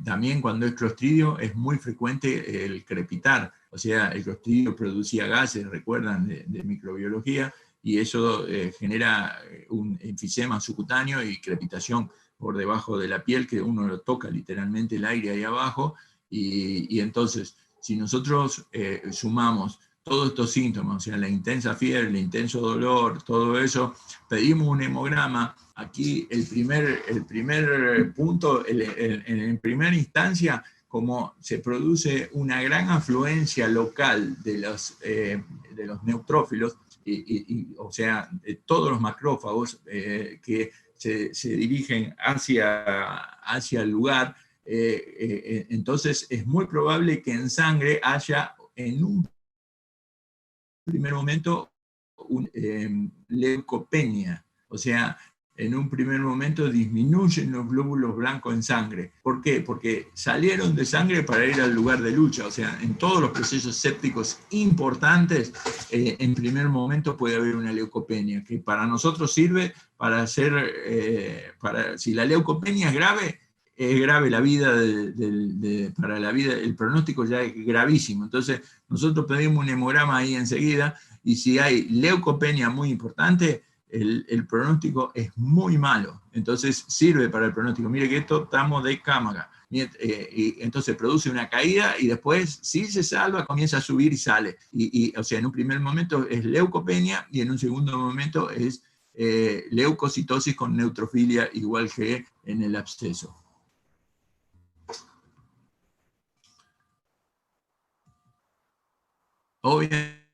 También cuando es Clostridio es muy frecuente el crepitar. O sea, el Clostridio producía gases, recuerdan, de microbiología, y eso genera un enfisema subcutáneo y crepitación por debajo de la piel, que uno lo toca literalmente el aire ahí abajo. Y entonces, si nosotros sumamos todos estos síntomas, o sea, la intensa fiebre, el intenso dolor, todo eso, pedimos un hemograma. Aquí el primer punto, en primera instancia, como se produce una gran afluencia local de los neutrófilos, o sea, de todos los macrófagos que se dirigen hacia el lugar, entonces es muy probable que en sangre haya en un primer momento leucopenia, o sea, en un primer momento disminuyen los glóbulos blancos en sangre. ¿Por qué? Porque salieron de sangre para ir al lugar de lucha, o sea, en todos los procesos sépticos importantes, en primer momento puede haber una leucopenia, que para nosotros sirve para hacer, si la leucopenia es grave la vida, para la vida, el pronóstico ya es gravísimo. Entonces, nosotros pedimos un hemograma ahí enseguida, y si hay leucopenia muy importante, el pronóstico es muy malo. Entonces, sirve para el pronóstico. Mire que esto estamos de cámara. Y entonces produce una caída y después, si se salva, comienza a subir y sale. O sea, en un primer momento es leucopenia y en un segundo momento es leucocitosis con neutrofilia, igual que en el absceso. Obviamente,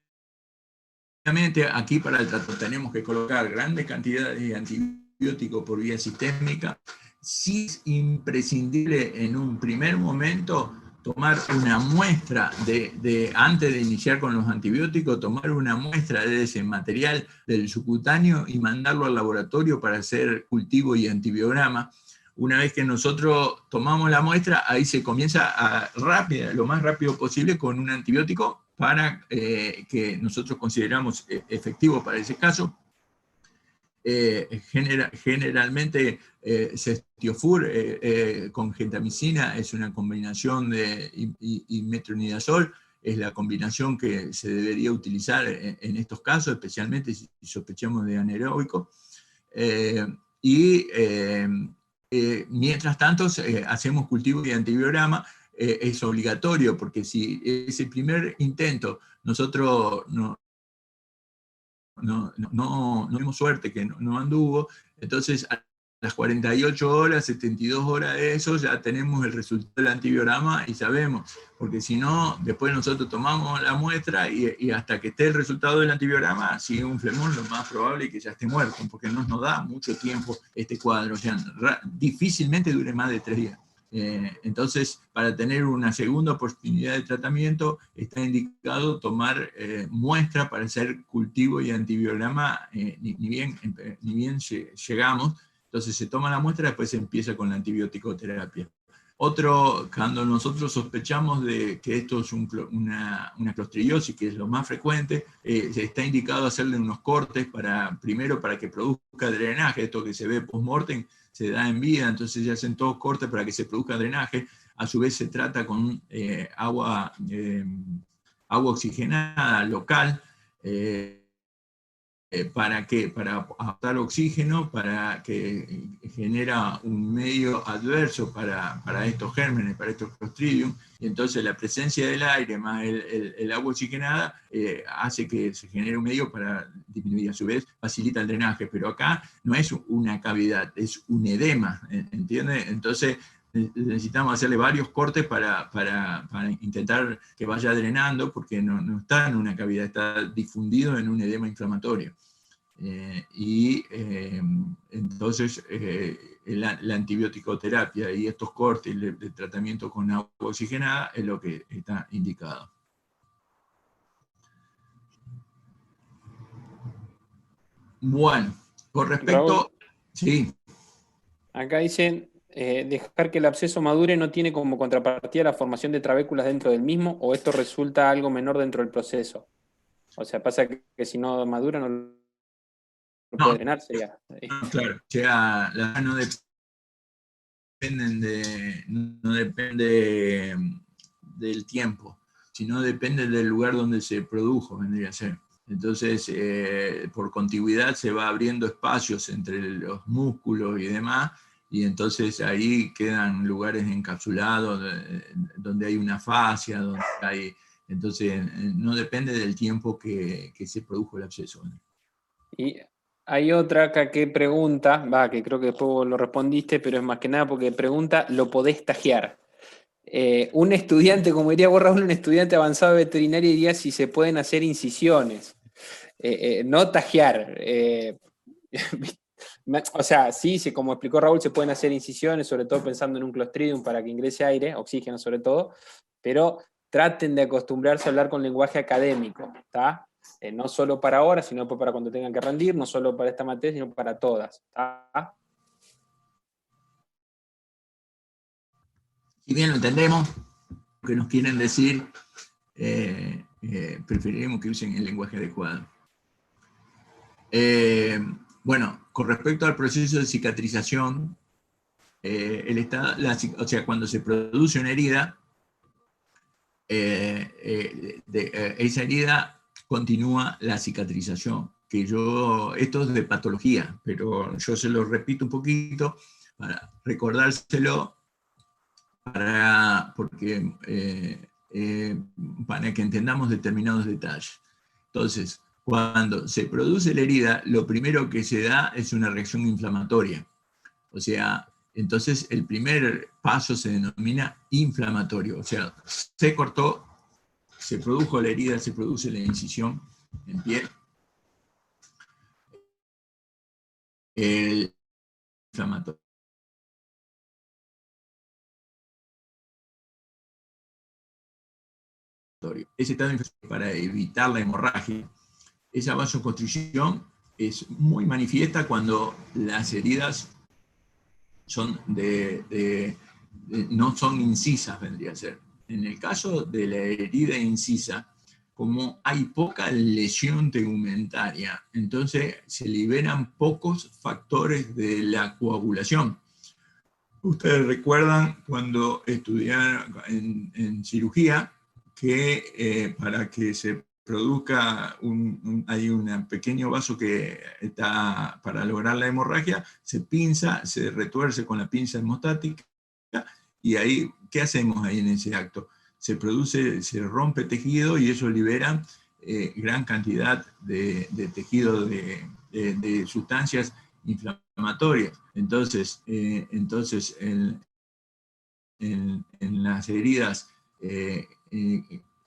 aquí para el tratamiento tenemos que colocar grandes cantidades de antibióticos por vía sistémica. Sí es imprescindible en un primer momento tomar una muestra antes de iniciar con los antibióticos, tomar una muestra de ese material del subcutáneo y mandarlo al laboratorio para hacer cultivo y antibiograma. Una vez que nosotros tomamos la muestra, ahí se comienza lo más rápido posible con un antibiótico para que nosotros consideramos efectivo para ese caso. Generalmente Cestiofur con gentamicina es una combinación y metronidazol, es la combinación que se debería utilizar en estos casos, especialmente si sospechamos de anaeróbico. Mientras tanto, hacemos cultivo y antibiograma. Es obligatorio, porque si ese primer intento nosotros no tuvimos suerte, que no anduvo, entonces a las 48 horas, 72 horas de eso, ya tenemos el resultado del antibiograma y sabemos, porque si no, después nosotros tomamos la muestra y hasta que esté el resultado del antibiograma, si es un flemón, lo más probable es que ya esté muerto, porque no nos da mucho tiempo este cuadro, o sea, difícilmente dure más de 3 días. Entonces, para tener una segunda oportunidad de tratamiento, está indicado tomar muestra para hacer cultivo y antibiograma, ni bien llegamos. Entonces se toma la muestra, después se empieza con la antibiótico-terapia. Otro, cuando nosotros sospechamos de que esto es una clostridiosis, que es lo más frecuente, está indicado hacerle unos cortes primero para que produzca drenaje, esto que se ve post-mortem, se da en vida, entonces se hacen todos cortes para que se produzca drenaje, a su vez se trata con agua oxigenada local, ¿para qué? Para aportar oxígeno, para que genera un medio adverso para estos gérmenes, para estos Clostridium, y entonces la presencia del aire más el agua oxigenada hace que se genere un medio para disminuir, a su vez facilita el drenaje, pero acá no es una cavidad, es un edema, ¿entiende? Entonces necesitamos hacerle varios cortes para intentar que vaya drenando, porque no está en una cavidad, está difundido en un edema inflamatorio. Entonces la antibiótico-terapia y estos cortes de tratamiento con agua oxigenada es lo que está indicado. Bueno, con respecto... Raúl, sí. acá dicen, dejar que el absceso madure no tiene como contrapartida la formación de trabéculas dentro del mismo, o esto resulta algo menor dentro del proceso. O sea, pasa que si no madura no puede drenar, sería. No, claro, o sea, no depende del tiempo, sino depende del lugar donde se produjo, vendría a ser. Entonces, por contigüidad se va abriendo espacios entre los músculos y demás, y entonces ahí quedan lugares encapsulados donde hay una fascia, donde hay... Entonces, no depende del tiempo que se produjo el absceso. Y hay otra acá que pregunta, que creo que después lo respondiste, pero es más que nada porque pregunta, ¿lo podés tajear? Un estudiante, como diría vos, Raúl, un estudiante avanzado de veterinaria diría si se pueden hacer incisiones. No tajear. O sea, sí, como explicó Raúl, se pueden hacer incisiones, sobre todo pensando en un Clostridium para que ingrese aire, oxígeno sobre todo, pero traten de acostumbrarse a hablar con lenguaje académico, ¿está? No solo para ahora, sino para cuando tengan que rendir, no solo para esta materia, sino para todas, ¿está? Si bien lo entendemos, lo que nos quieren decir, preferiremos que usen el lenguaje adecuado. Bueno, con respecto al proceso de cicatrización, o sea, cuando se produce una herida, esa herida continúa la cicatrización, esto es de patología, pero yo se lo repito un poquito para recordárselo, para que entendamos determinados detalles. Entonces, cuando se produce la herida, lo primero que se da es una reacción inflamatoria. O sea, entonces el primer paso se denomina inflamatorio. O sea, se cortó, se produjo la herida, se produce la incisión en piel. El inflamatorio. Ese estado inflamatorio, para evitar la hemorragia, esa vasoconstricción es muy manifiesta cuando las heridas son no son incisas, vendría a ser. En el caso de la herida incisa, como hay poca lesión tegumentaria, entonces se liberan pocos factores de la coagulación. Ustedes recuerdan cuando estudiaron en cirugía que para que se produzca hay un pequeño vaso que está para lograr la hemorragia, se pinza, se retuerce con la pinza hemostática, y ahí, ¿qué hacemos ahí en ese acto? Se rompe tejido y eso libera gran cantidad de tejido de sustancias inflamatorias. Entonces en las heridas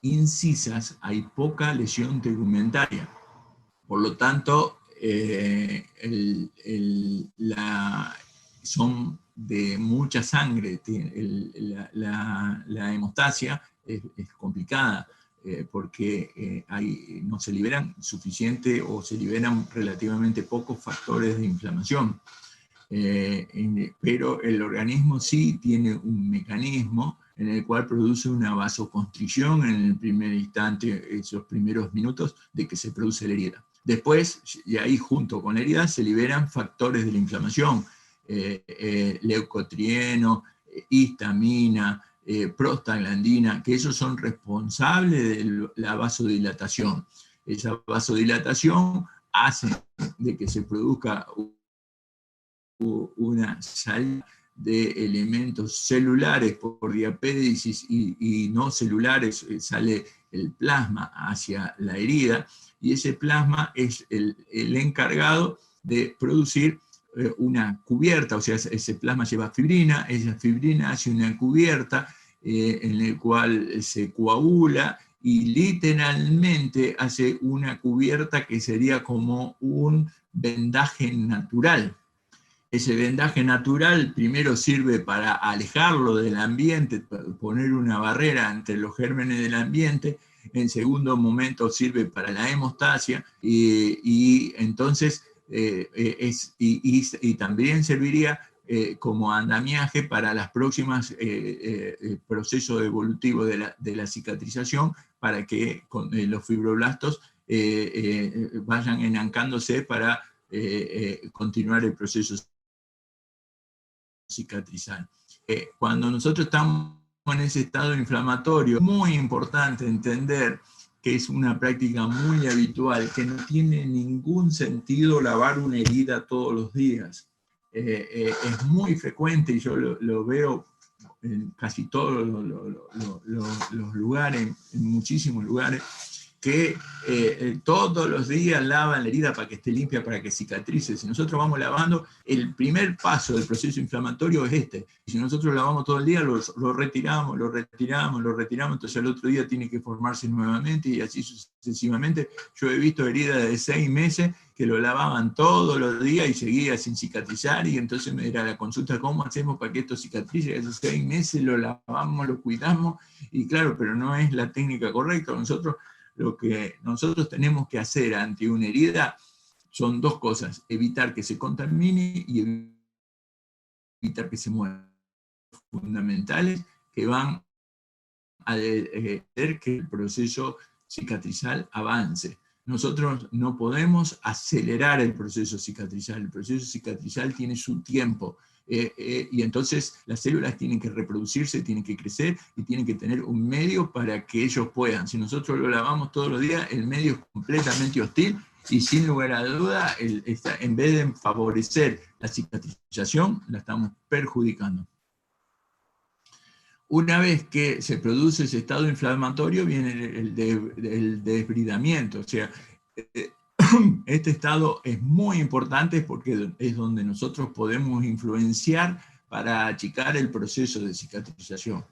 incisas hay poca lesión tegumentaria. Por lo tanto, son de mucha sangre. La hemostasia es complicada porque no se liberan suficiente o se liberan relativamente pocos factores de inflamación. Pero el organismo sí tiene un mecanismo en el cual produce una vasoconstricción en el primer instante, esos primeros minutos de que se produce la herida. Después, y ahí junto con la herida, se liberan factores de la inflamación, leucotrieno, histamina, prostaglandina, que esos son responsables de la vasodilatación. Esa vasodilatación hace de que se produzca una salida de elementos celulares por diapédisis y no celulares, sale el plasma hacia la herida, y ese plasma es el encargado de producir una cubierta, o sea, ese plasma lleva fibrina, esa fibrina hace una cubierta en la cual se coagula y literalmente hace una cubierta que sería como un vendaje natural. Ese vendaje natural primero sirve para alejarlo del ambiente, para poner una barrera entre los gérmenes del ambiente. En segundo momento sirve para la hemostasia y entonces también serviría como andamiaje para las próximas procesos evolutivos de la cicatrización, para que los fibroblastos vayan enancándose para continuar el proceso cicatrizal. Cuando nosotros estamos en ese estado inflamatorio, es muy importante entender que es una práctica muy habitual, que no tiene ningún sentido lavar una herida todos los días. Es muy frecuente, y yo lo veo en casi todos los lugares, en muchísimos lugares, que todos los días lavan la herida para que esté limpia, para que cicatrice. Si nosotros vamos lavando, el primer paso del proceso inflamatorio es este. Y si nosotros lavamos todo el día, lo retiramos, entonces el otro día tiene que formarse nuevamente y así sucesivamente. Yo he visto heridas de 6 meses que lo lavaban todos los días y seguía sin cicatrizar, y entonces me era la consulta: ¿cómo hacemos para que esto cicatrice? Esos 6 meses lo lavamos, lo cuidamos, y claro, pero no es la técnica correcta. Lo que nosotros tenemos que hacer ante una herida son 2 cosas: evitar que se contamine y evitar que se muera. Fundamentales que van a hacer que el proceso cicatrizal avance. Nosotros no podemos acelerar el proceso cicatrizal tiene su tiempo. Y entonces las células tienen que reproducirse, tienen que crecer y tienen que tener un medio para que ellos puedan. Si nosotros lo lavamos todos los días, el medio es completamente hostil y sin lugar a duda, en vez de favorecer la cicatrización, la estamos perjudicando. Una vez que se produce ese estado inflamatorio, viene el desbridamiento. O sea, este estado es muy importante porque es donde nosotros podemos influenciar para achicar el proceso de cicatrización.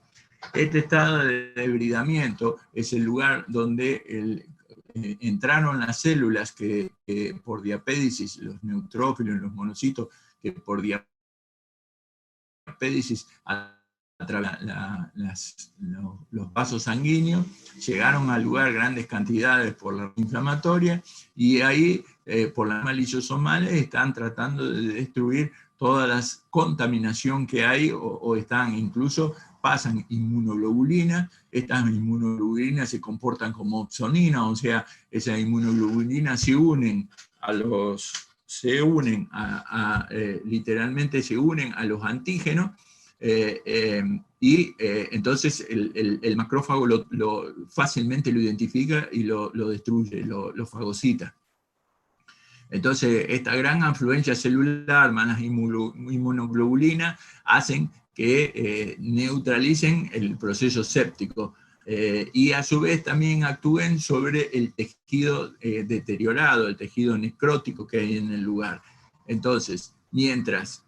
Este estado de desbridamiento es el lugar donde entraron las células que por diapédisis, los neutrófilos, los monocitos, que por diapédisis a través de los vasos sanguíneos, llegaron al lugar grandes cantidades por la inflamatoria, y ahí por las lisosomales están tratando de destruir toda la contaminación que hay, o están incluso, pasan inmunoglobulinas. Estas inmunoglobulinas se comportan como opsonina, o sea, esas inmunoglobulinas literalmente se unen a los antígenos. Entonces el macrófago fácilmente lo identifica y lo destruye, lo fagocita. Entonces esta gran afluencia celular más las inmunoglobulinas hacen que neutralicen el proceso séptico. Y a su vez también actúen sobre el tejido deteriorado, el tejido necrótico que hay en el lugar. Entonces, mientras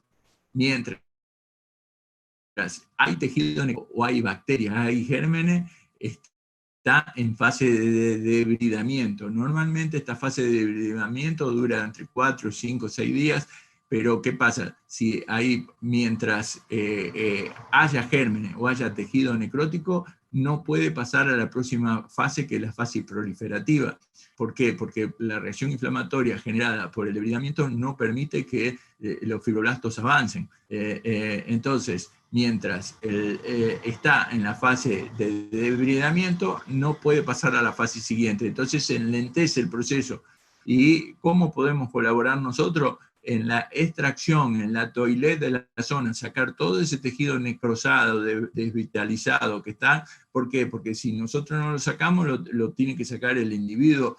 hay tejido o hay bacterias, hay gérmenes, está en fase de debridamiento. Normalmente esta fase de debridamiento dura entre 4, 5, 6 días, pero ¿qué pasa? Si hay, mientras haya gérmenes o haya tejido necrótico, no puede pasar a la próxima fase, que es la fase proliferativa. ¿Por qué? Porque la reacción inflamatoria generada por el debridamiento no permite que los fibroblastos avancen. Entonces, mientras está en la fase de debridamiento, no puede pasar a la fase siguiente. Entonces se enlentece el proceso. ¿Y cómo podemos colaborar nosotros? En la extracción, en la toilet de la zona, sacar todo ese tejido necrosado, desvitalizado que está. ¿Por qué? Porque si nosotros no lo sacamos, lo tiene que sacar el individuo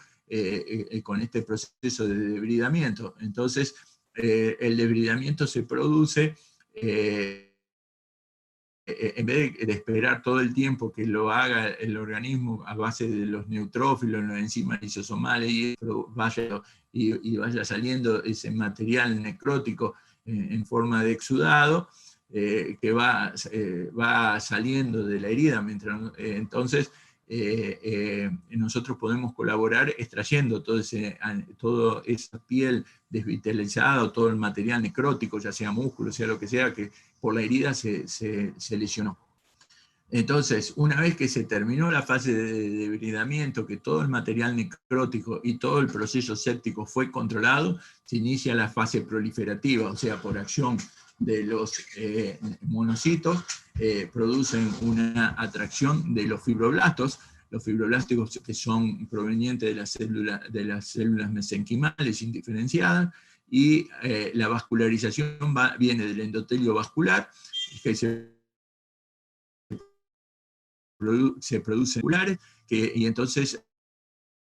con este proceso de debridamiento. Entonces, el debridamiento se produce en vez de esperar todo el tiempo que lo haga el organismo a base de los neutrófilos, las enzimas lisosomales, y vaya saliendo ese material necrótico en forma de exudado, que va saliendo de la herida. Entonces, nosotros podemos colaborar extrayendo toda esa piel desvitalizada, o todo el material necrótico, ya sea músculo, sea lo que sea, que por la herida se lesionó. Entonces, una vez que se terminó la fase de debridamiento, que todo el material necrótico y todo el proceso séptico fue controlado, se inicia la fase proliferativa, o sea, por acción de los monocitos, producen una atracción de los fibroblastos. Los fibroblastos que son provenientes de las células mesenquimales indiferenciadas, y la vascularización viene del endotelio vascular, que se producen vasculares, y entonces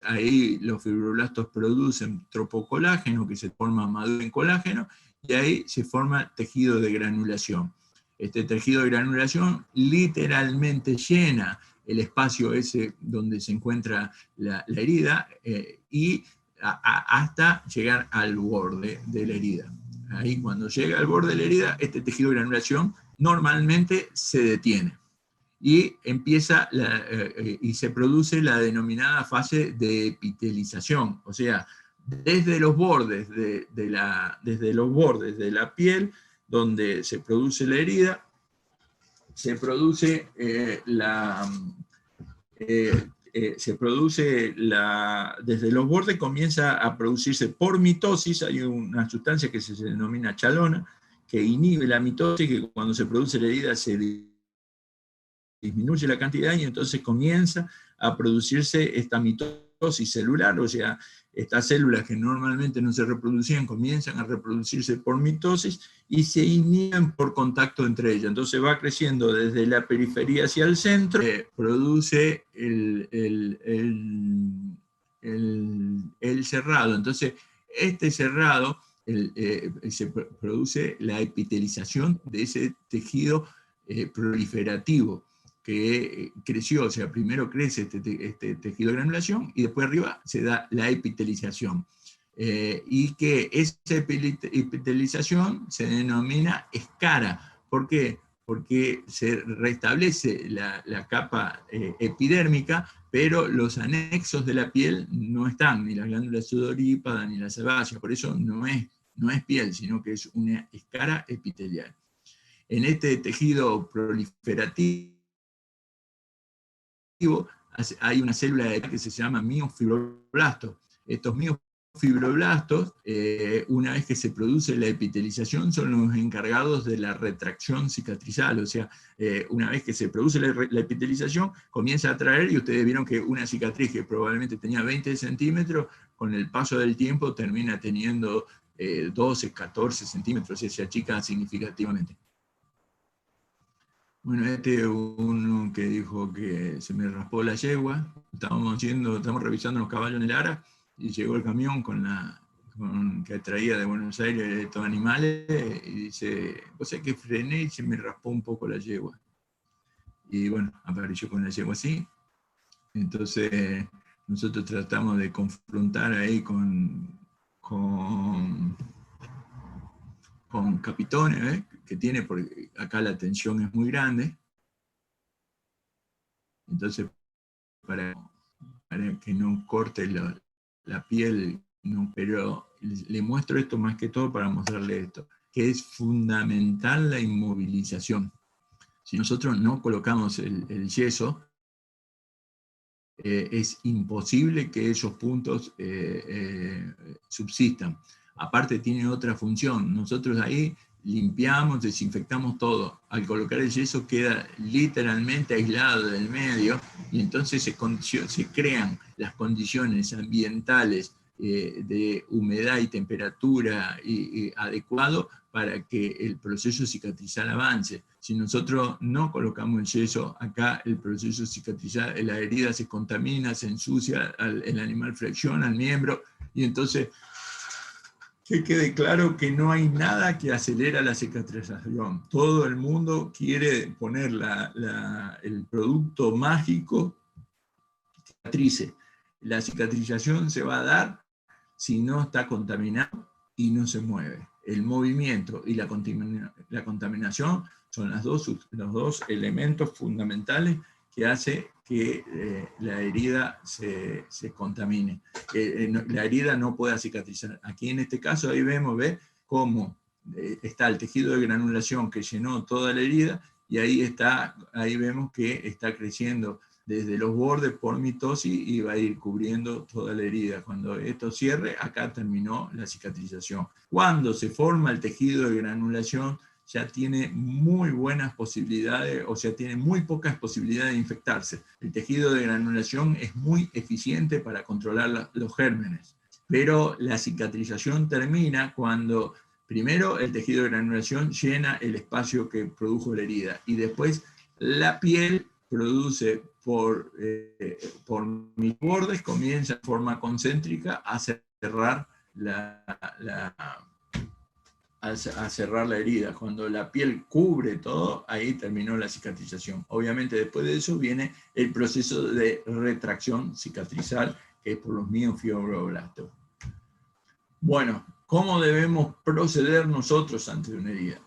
ahí los fibroblastos producen tropocolágeno, que se forma maduro en colágeno, y ahí se forma tejido de granulación. Este tejido de granulación literalmente llena el espacio ese donde se encuentra la herida, y hasta llegar al borde de la herida. Ahí, cuando llega al borde de la herida, este tejido de granulación normalmente se detiene y empieza y se produce la denominada fase de epitelización, o sea, desde los bordes desde los bordes de la piel, donde se produce la herida, se produce desde los bordes comienza a producirse por mitosis. Hay una sustancia que se denomina chalona, que inhibe la mitosis, que cuando se produce la herida se disminuye la cantidad, y entonces comienza a producirse esta mitosis celular, o sea, estas células que normalmente no se reproducían comienzan a reproducirse por mitosis y se inhiben por contacto entre ellas. Entonces va creciendo desde la periferia hacia el centro, produce el cerrado. Entonces, este cerrado se produce la epitelización de ese tejido proliferativo que creció. O sea, primero crece este tejido de granulación y después arriba se da la epitelización. Y que esa epitelización se denomina escara. ¿Por qué? Porque se restablece la capa epidérmica, pero los anexos de la piel no están, ni las glándulas sudorípadas ni las sebáceas. Por eso no es piel, sino que es una escara epitelial. En este tejido proliferativo hay una célula que se llama miofibroblastos. Estos miofibroblastos, una vez que se produce la epitelización, son los encargados de la retracción cicatrizal. O sea, una vez que se produce la epitelización, comienza a traer, y ustedes vieron que una cicatriz que probablemente tenía 20 centímetros, con el paso del tiempo termina teniendo 12, 14 centímetros, y se achica significativamente. Bueno, uno que dijo que se me raspó la yegua. Estamos revisando los caballos en el Ara, y llegó el camión que traía de Buenos Aires de estos animales, y dice, o sea que frené y se me raspó un poco la yegua. Y bueno, apareció con la yegua así, Entonces, nosotros tratamos de confrontar ahí con capitones, ¿ves? Que tiene, porque acá la tensión es muy grande. Entonces, para que no corte la piel, no, pero le muestro esto más que todo para mostrarle esto, que es fundamental la inmovilización. Si nosotros no colocamos el yeso, es imposible que esos puntos subsistan. Aparte tiene otra función. Nosotros ahí limpiamos, desinfectamos todo. Al colocar el yeso queda literalmente aislado del medio y entonces se crean las condiciones ambientales de humedad y temperatura adecuado para que el proceso cicatrizal avance. Si nosotros no colocamos el yeso, acá el proceso cicatrizal, la herida se contamina, se ensucia, el animal flexiona el miembro y entonces que quede claro que no hay nada que acelera la cicatrización. Todo el mundo quiere poner el producto mágico que cicatrice. La cicatrización se va a dar si no está contaminado y no se mueve. El movimiento y la contaminación son los dos elementos fundamentales que hace que la herida se contamine. La herida no pueda cicatrizar. Aquí en este caso ahí vemos, ¿ve? Cómo está el tejido de granulación que llenó toda la herida y ahí vemos que está creciendo desde los bordes por mitosis y va a ir cubriendo toda la herida. Cuando esto cierre, acá terminó la cicatrización. Cuando se forma el tejido de granulación, ya tiene muy buenas posibilidades, o sea, tiene muy pocas posibilidades de infectarse. El tejido de granulación es muy eficiente para controlar los gérmenes, pero la cicatrización termina cuando primero el tejido de granulación llena el espacio que produjo la herida y después la piel produce por mis bordes, comienza en forma concéntrica a cerrar a cerrar la herida. Cuando la piel cubre todo, ahí terminó la cicatrización. Obviamente después de eso viene el proceso de retracción cicatrizal, que es por los miofibroblastos. Bueno, ¿cómo debemos proceder nosotros ante una herida?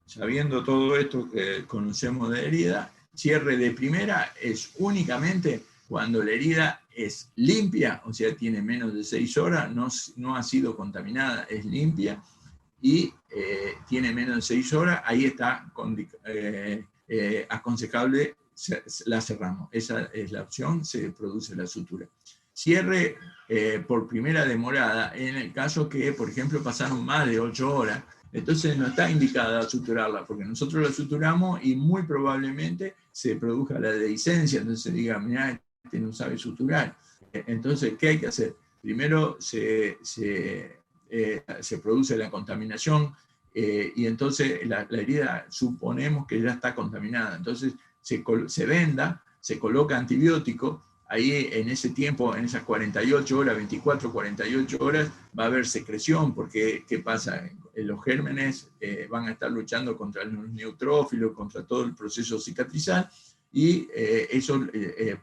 Sabiendo todo esto que conocemos de herida, cierre de primera es únicamente cuando la herida es limpia, o sea, tiene menos de 6 horas, no ha sido contaminada, es limpia, y tiene menos de 6 horas, ahí está aconsejable, la cerramos. Esa es la opción, se produce la sutura. Cierre por primera demorada, en el caso que, por ejemplo, pasaron más de 8 horas, entonces no está indicada suturarla, porque nosotros la suturamos y muy probablemente se produzca la dehiscencia, entonces diga, mira, este no sabe suturar. Entonces, ¿qué hay que hacer? Primero se produce la contaminación y entonces la herida suponemos que ya está contaminada. Entonces se venda, se coloca antibiótico, ahí en ese tiempo, en esas 48 horas, 24, 48 horas, va a haber secreción, porque ¿qué pasa? Los gérmenes van a estar luchando contra los neutrófilos, contra todo el proceso cicatrizal, y eso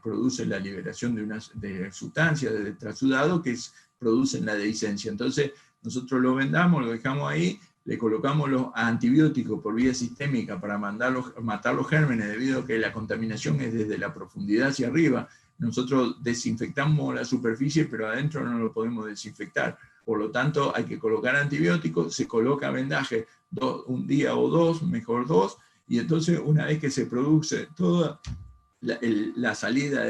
produce la liberación de sustancias de trasudado que producen la dehiscencia. Entonces, nosotros lo vendamos, lo dejamos ahí, le colocamos los antibióticos por vía sistémica para matar los gérmenes, debido a que la contaminación es desde la profundidad hacia arriba. Nosotros desinfectamos la superficie, pero adentro no lo podemos desinfectar. Por lo tanto, hay que colocar antibióticos, se coloca vendaje un día o dos, mejor 2, y entonces una vez que se produce toda la salida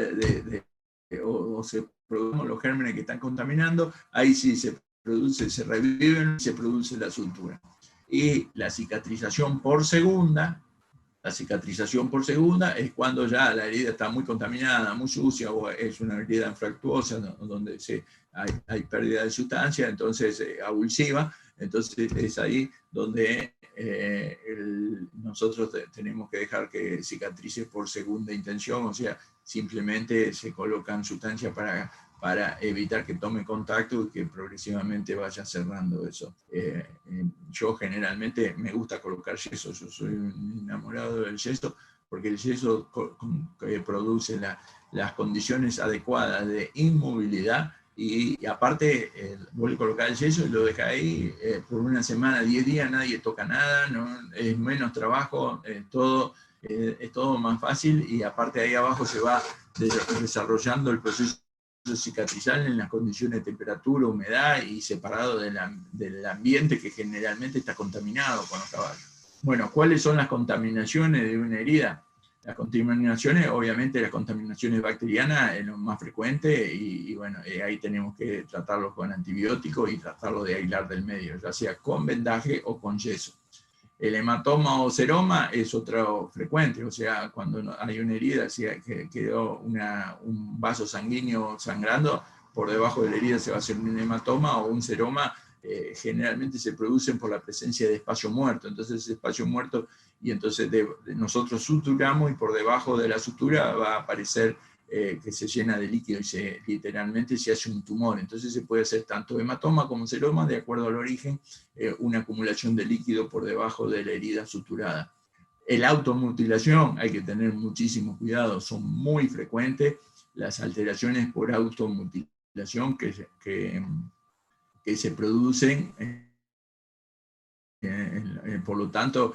o se producen los gérmenes que están contaminando, ahí sí se reviven y se produce la sutura. Y la cicatrización por segunda es cuando ya la herida está muy contaminada, muy sucia, o es una herida infractuosa donde hay pérdida de sustancia, entonces avulsiva, entonces es ahí donde nosotros tenemos que dejar que cicatrice por segunda intención, o sea, simplemente se colocan sustancias para evitar que tome contacto y que progresivamente vaya cerrando eso. Yo generalmente me gusta colocar yeso, yo soy un enamorado del yeso, porque el yeso produce las condiciones adecuadas de inmovilidad, y aparte vos le colocás el yeso y lo dejás ahí por una semana, 10 días, nadie toca nada, no, es menos trabajo, es todo más fácil, y aparte ahí abajo se va desarrollando el proceso cicatrizal en las condiciones de temperatura, humedad y separado del ambiente que generalmente está contaminado con los caballos. Bueno, ¿cuáles son las contaminaciones de una herida? Las contaminaciones, obviamente las contaminaciones bacterianas es lo más frecuente, y bueno, ahí tenemos que tratarlos con antibióticos y tratarlo de aislar del medio, ya sea con vendaje o con yeso. El hematoma o seroma es otro frecuente, o sea, cuando hay una herida, si quedó un vaso sanguíneo sangrando, por debajo de la herida se va a hacer un hematoma o un seroma. Generalmente se producen por la presencia de espacio muerto, entonces ese espacio muerto, y entonces nosotros suturamos, y por debajo de la sutura va a aparecer que se llena de líquido y literalmente se hace un tumor. Entonces se puede hacer tanto hematoma como seroma, de acuerdo al origen, una acumulación de líquido por debajo de la herida suturada. La automutilación, hay que tener muchísimo cuidado, son muy frecuentes las alteraciones por automutilación que se producen. Por lo tanto,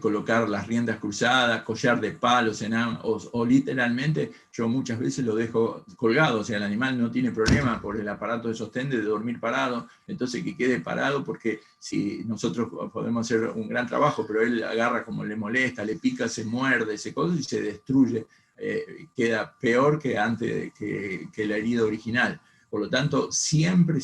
colocar las riendas cruzadas, collar de palos, o literalmente, yo muchas veces lo dejo colgado, o sea, el animal no tiene problema por el aparato de sostén de dormir parado, entonces que quede parado, porque si nosotros podemos hacer un gran trabajo, pero él agarra como le molesta, le pica, se muerde, se cosa y se destruye, queda peor que antes que la herida original. Por lo tanto, siempre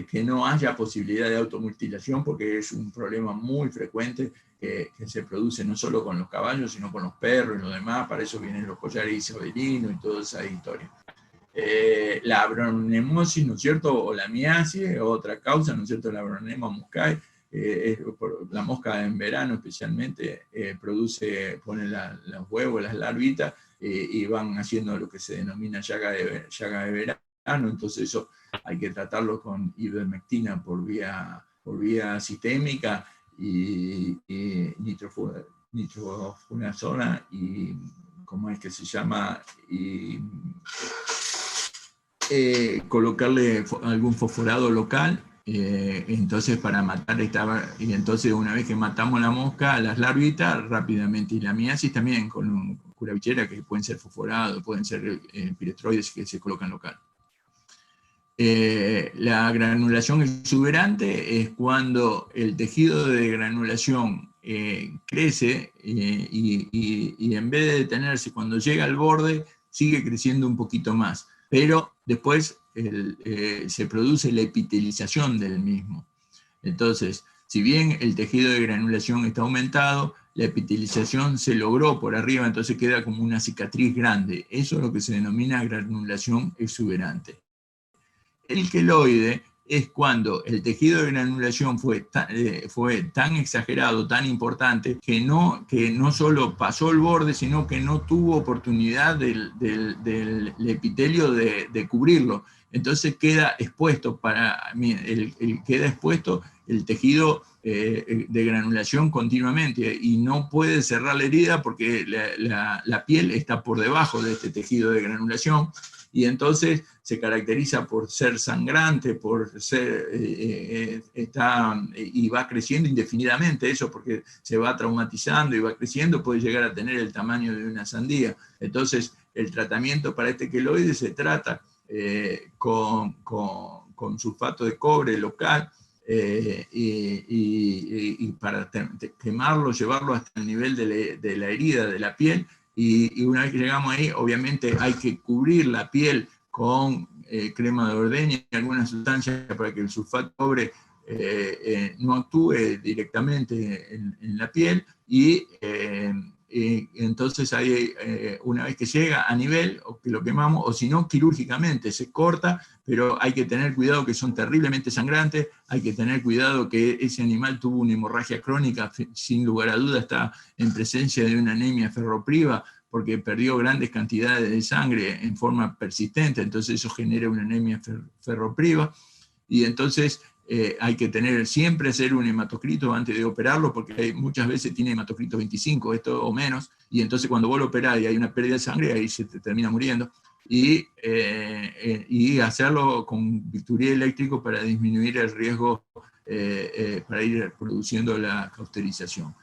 que no haya posibilidad de automutilación, porque es un problema muy frecuente que se produce no solo con los caballos, sino con los perros y lo demás. Para eso vienen los collares isabelinos y toda esa historia. La abronemosis, ¿no es cierto?, o la miasis, otra causa, ¿no es cierto?, la abronema muscae, la mosca en verano especialmente pone los huevos, las larvitas, y van haciendo lo que se denomina llaga de verano. Entonces eso hay que tratarlo con ivermectina por vía sistémica, y nitrofurazona, y ¿cómo es que se llama? Y colocarle algún fosforado local, entonces para matar y entonces una vez que matamos la mosca, las larvitas rápidamente, y la miasis también con curavichera, que pueden ser fosforados, pueden ser piretroides que se colocan local. La granulación exuberante es cuando el tejido de granulación crece, y en vez de detenerse cuando llega al borde, sigue creciendo un poquito más, pero después se produce la epitelización del mismo. Entonces, si bien el tejido de granulación está aumentado, la epitelización se logró por arriba, entonces queda como una cicatriz grande. Eso es lo que se denomina granulación exuberante. El queloide es cuando el tejido de granulación fue tan exagerado, tan importante, que no solo pasó el borde, sino que no tuvo oportunidad del epitelio de cubrirlo. Entonces queda expuesto, queda expuesto el tejido de granulación continuamente, y no puede cerrar la herida porque la piel está por debajo de este tejido de granulación, y entonces se caracteriza por ser sangrante, y va creciendo indefinidamente, eso porque se va traumatizando y va creciendo, puede llegar a tener el tamaño de una sandía. Entonces, el tratamiento para este queloide se trata con sulfato de cobre local, y para quemarlo, llevarlo hasta el nivel de la herida, de la piel, y una vez que llegamos ahí, obviamente hay que cubrir la piel con crema de ordeña y alguna sustancia para que el sulfato de cobre no actúe directamente en la piel, y entonces ahí, una vez que llega a nivel, o que lo quemamos, o si no, quirúrgicamente se corta, pero hay que tener cuidado que son terriblemente sangrantes, hay que tener cuidado que ese animal tuvo una hemorragia crónica, sin lugar a duda está en presencia de una anemia ferropriva, porque perdió grandes cantidades de sangre en forma persistente, entonces eso genera una anemia ferropriva, y entonces hay que siempre hacer un hematocrito antes de operarlo, porque muchas veces tiene hematocrito 25, esto o menos, y entonces cuando vos lo operás y hay una pérdida de sangre, ahí se te termina muriendo. Y hacerlo con bisturí eléctrico para disminuir el riesgo, para ir produciendo la cauterización.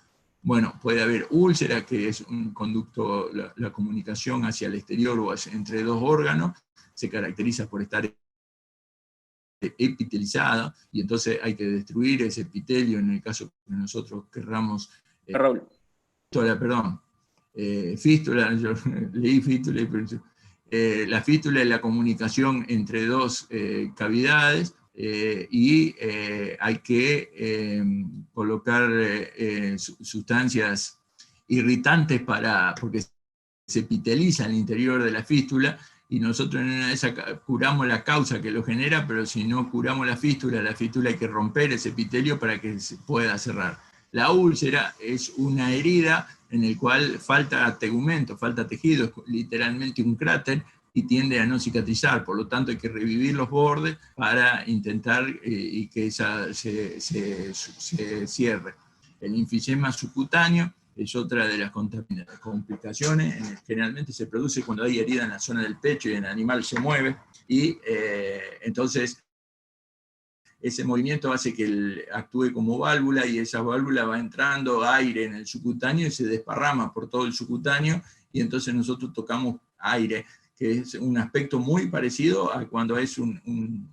Bueno, puede haber úlcera, que es un conducto, la comunicación hacia el exterior o entre dos órganos, se caracteriza por estar epitelizada, y entonces hay que destruir ese epitelio en el caso que nosotros querramos. Raúl. Fístula, yo leí fístula, pero la fístula es la comunicación entre dos cavidades, y hay que colocar sustancias irritantes porque se epiteliza el interior de la fístula, y nosotros en una de esas curamos la causa que lo genera, pero si no curamos la fístula hay que romper ese epitelio para que se pueda cerrar. La úlcera es una herida en la cual falta tegumento, falta tejido, es literalmente un cráter, y tiende a no cicatrizar, por lo tanto hay que revivir los bordes para intentar y que esa se cierre. El enfisema subcutáneo es otra de las complicaciones, generalmente se produce cuando hay herida en la zona del pecho y el animal se mueve, y entonces ese movimiento hace que actúe como válvula, y esa válvula va entrando aire en el subcutáneo y se desparrama por todo el subcutáneo, y entonces nosotros tocamos aire, que es un aspecto muy parecido a cuando es un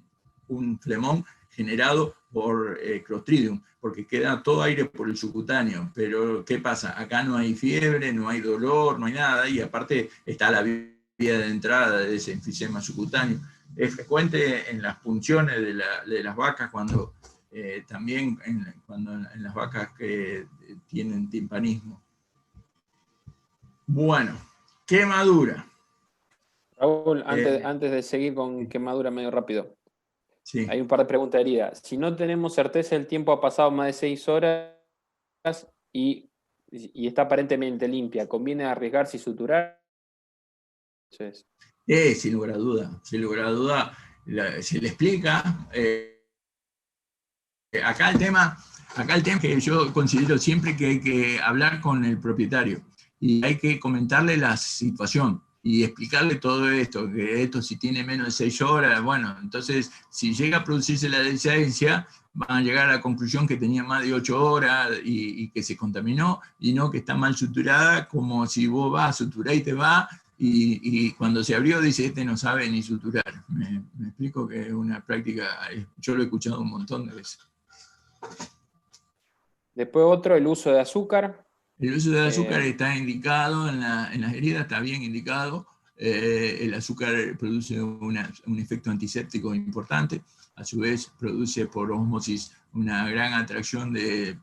flemón generado por Clostridium, porque queda todo aire por el subcutáneo. Pero ¿qué pasa? Acá no hay fiebre, no hay dolor, no hay nada, y aparte está la vía de entrada de ese enfisema subcutáneo. Es frecuente en las punciones de las vacas, cuando también en las vacas que tienen timpanismo. Bueno, quemadura. Raúl, antes de seguir con quemadura medio rápido, Sí. hay un par de preguntas de herida. Si no tenemos certeza, el tiempo ha pasado más de 6 horas y está aparentemente limpia, ¿conviene arriesgarse y suturar? Sin lugar a duda, se le explica. Acá el tema que yo considero siempre que hay que hablar con el propietario, y hay que comentarle la situación y explicarle todo esto, que esto si tiene menos de 6 horas, bueno, entonces si llega a producirse la licencia, van a llegar a la conclusión que tenía más de 8 horas y que se contaminó, y no que está mal suturada, como si vos vas a suturar y te va, y cuando se abrió dice, este no sabe ni suturar. Me explico que es una práctica, yo lo he escuchado un montón de veces. Después otro, el uso de azúcar. El uso de azúcar está indicado en las heridas, está bien indicado. El azúcar produce un efecto antiséptico importante, a su vez produce por ósmosis una gran atracción del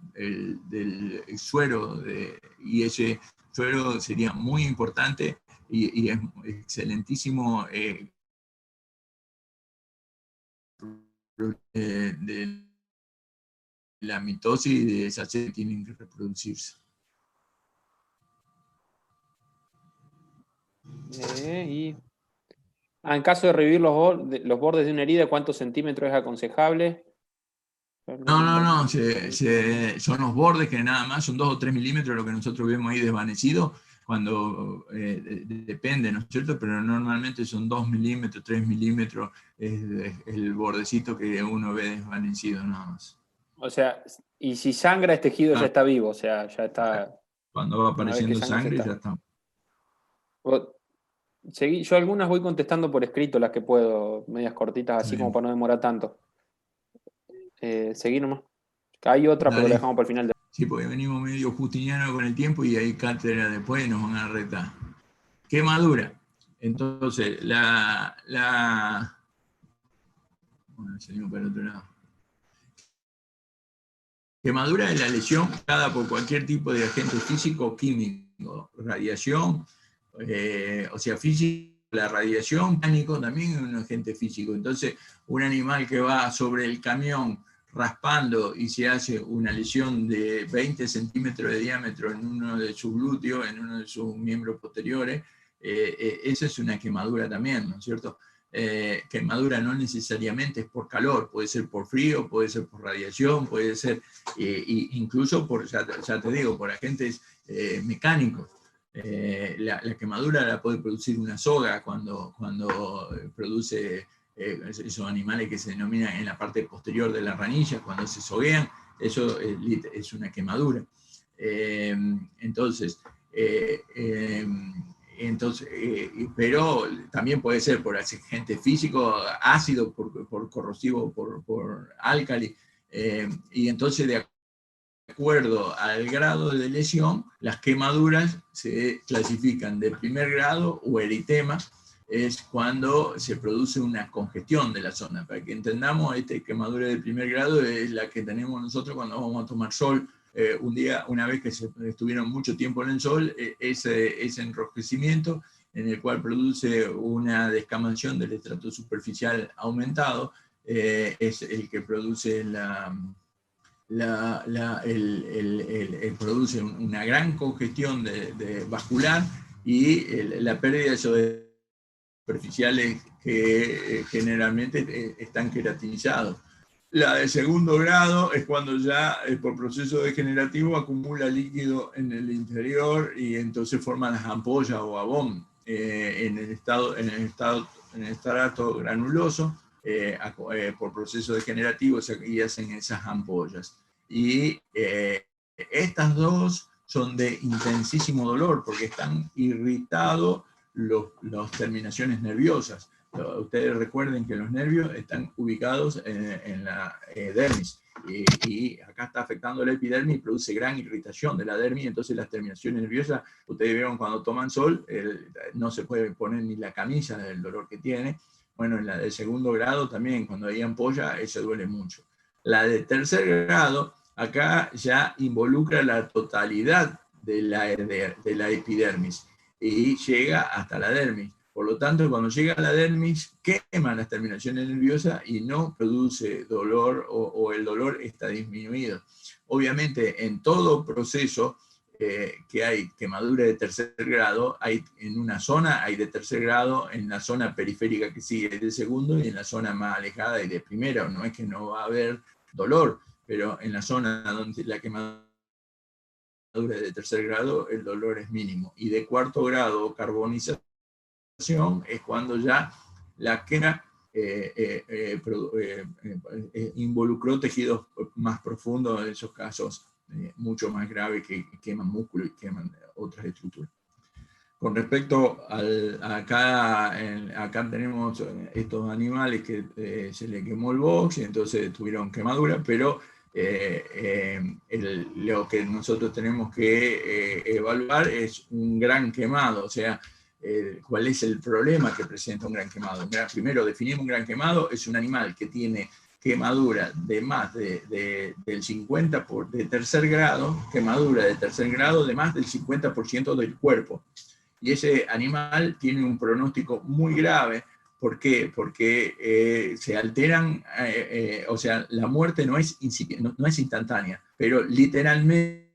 suero, y ese suero sería muy importante y es excelentísimo de la mitosis y de esas células tienen que reproducirse. En caso de revivir los bordes de una herida, ¿cuántos centímetros es aconsejable? No, son los bordes que nada más son 2 o 3 milímetros lo que nosotros vemos ahí desvanecido, cuando depende, ¿no es cierto? Pero normalmente son 2 milímetros, 3 milímetros, es el bordecito que uno ve desvanecido nada más. O sea, y si sangra, este tejido ya está vivo, o sea, ya está... Cuando va apareciendo sangre, ya está. Yo algunas voy contestando por escrito, las que puedo, medias cortitas, así como para no demorar tanto. Seguí nomás. Hay otra, pero la dejamos para el final. Sí, porque venimos medio justiniano con el tiempo y hay cátedra después y nos van a retar. Quemadura. Entonces, bueno, seguimos para el otro lado. Quemadura es la lesión causada por cualquier tipo de agente físico o químico, radiación, o sea, físico. La radiación, pánico también es un agente físico. Entonces, un animal que va sobre el camión raspando y se hace una lesión de 20 centímetros de diámetro en uno de sus glúteos, en uno de sus miembros posteriores, esa es una quemadura también, ¿no es cierto? quemadura no necesariamente es por calor, puede ser por frío, puede ser por radiación, puede ser incluso por, ya te digo, por agentes mecánicos. La quemadura la puede producir una soga cuando produce esos animales que se denominan en la parte posterior de la ranilla, cuando se soguean, eso es una quemadura. Pero también puede ser por agente físico, ácido, por corrosivo, por álcali, y entonces de acuerdo al grado de lesión, las quemaduras se clasifican de primer grado o eritema, es cuando se produce una congestión de la zona. Para que entendamos, esta quemadura de primer grado es la que tenemos nosotros cuando vamos a tomar sol. Una vez que estuvieron mucho tiempo en el sol, ese enrojecimiento en el cual produce una descamación del estrato superficial aumentado, es el que produce produce una gran congestión vascular y la pérdida de esos superficiales que generalmente están queratinizados. La de segundo grado es cuando ya por proceso degenerativo acumula líquido en el interior y entonces forman las ampollas o abón en el estrato granuloso por proceso degenerativo y hacen esas ampollas. Y estas dos son de intensísimo dolor porque están irritados las terminaciones nerviosas. Ustedes recuerden que los nervios están ubicados en la dermis y acá está afectando la epidermis y produce gran irritación de la dermis, entonces las terminaciones nerviosas, ustedes vieron cuando toman sol, no se puede poner ni la camisa del dolor que tiene. Bueno, en la de segundo grado también, cuando hay ampolla, eso duele mucho. La de tercer grado, acá ya involucra la totalidad de la epidermis y llega hasta la dermis. Por lo tanto, cuando llega a la dermis, quema las terminaciones nerviosas y no produce dolor o el dolor está disminuido. Obviamente, en todo proceso que hay quemadura de tercer grado, hay en una zona hay de tercer grado, en la zona periférica que sigue de segundo y en la zona más alejada y de primero. No es que no va a haber dolor, pero en la zona donde la quemadura de tercer grado el dolor es mínimo. Y de cuarto grado, carbonización, es cuando ya la quema involucró tejidos más profundos, en esos casos mucho más graves que queman músculo y queman otras estructuras. Con respecto acá tenemos estos animales que se le quemó el box y entonces tuvieron quemadura, pero lo que nosotros tenemos que evaluar es un gran quemado, o sea, cuál es el problema que presenta un gran quemado. Primero, definimos un gran quemado, es un animal que tiene quemadura de más del 50% de tercer grado, quemadura de tercer grado de más del 50% del cuerpo. Y ese animal tiene un pronóstico muy grave. ¿Por qué? Porque se alteran, o sea, la muerte no es instantánea, pero literalmente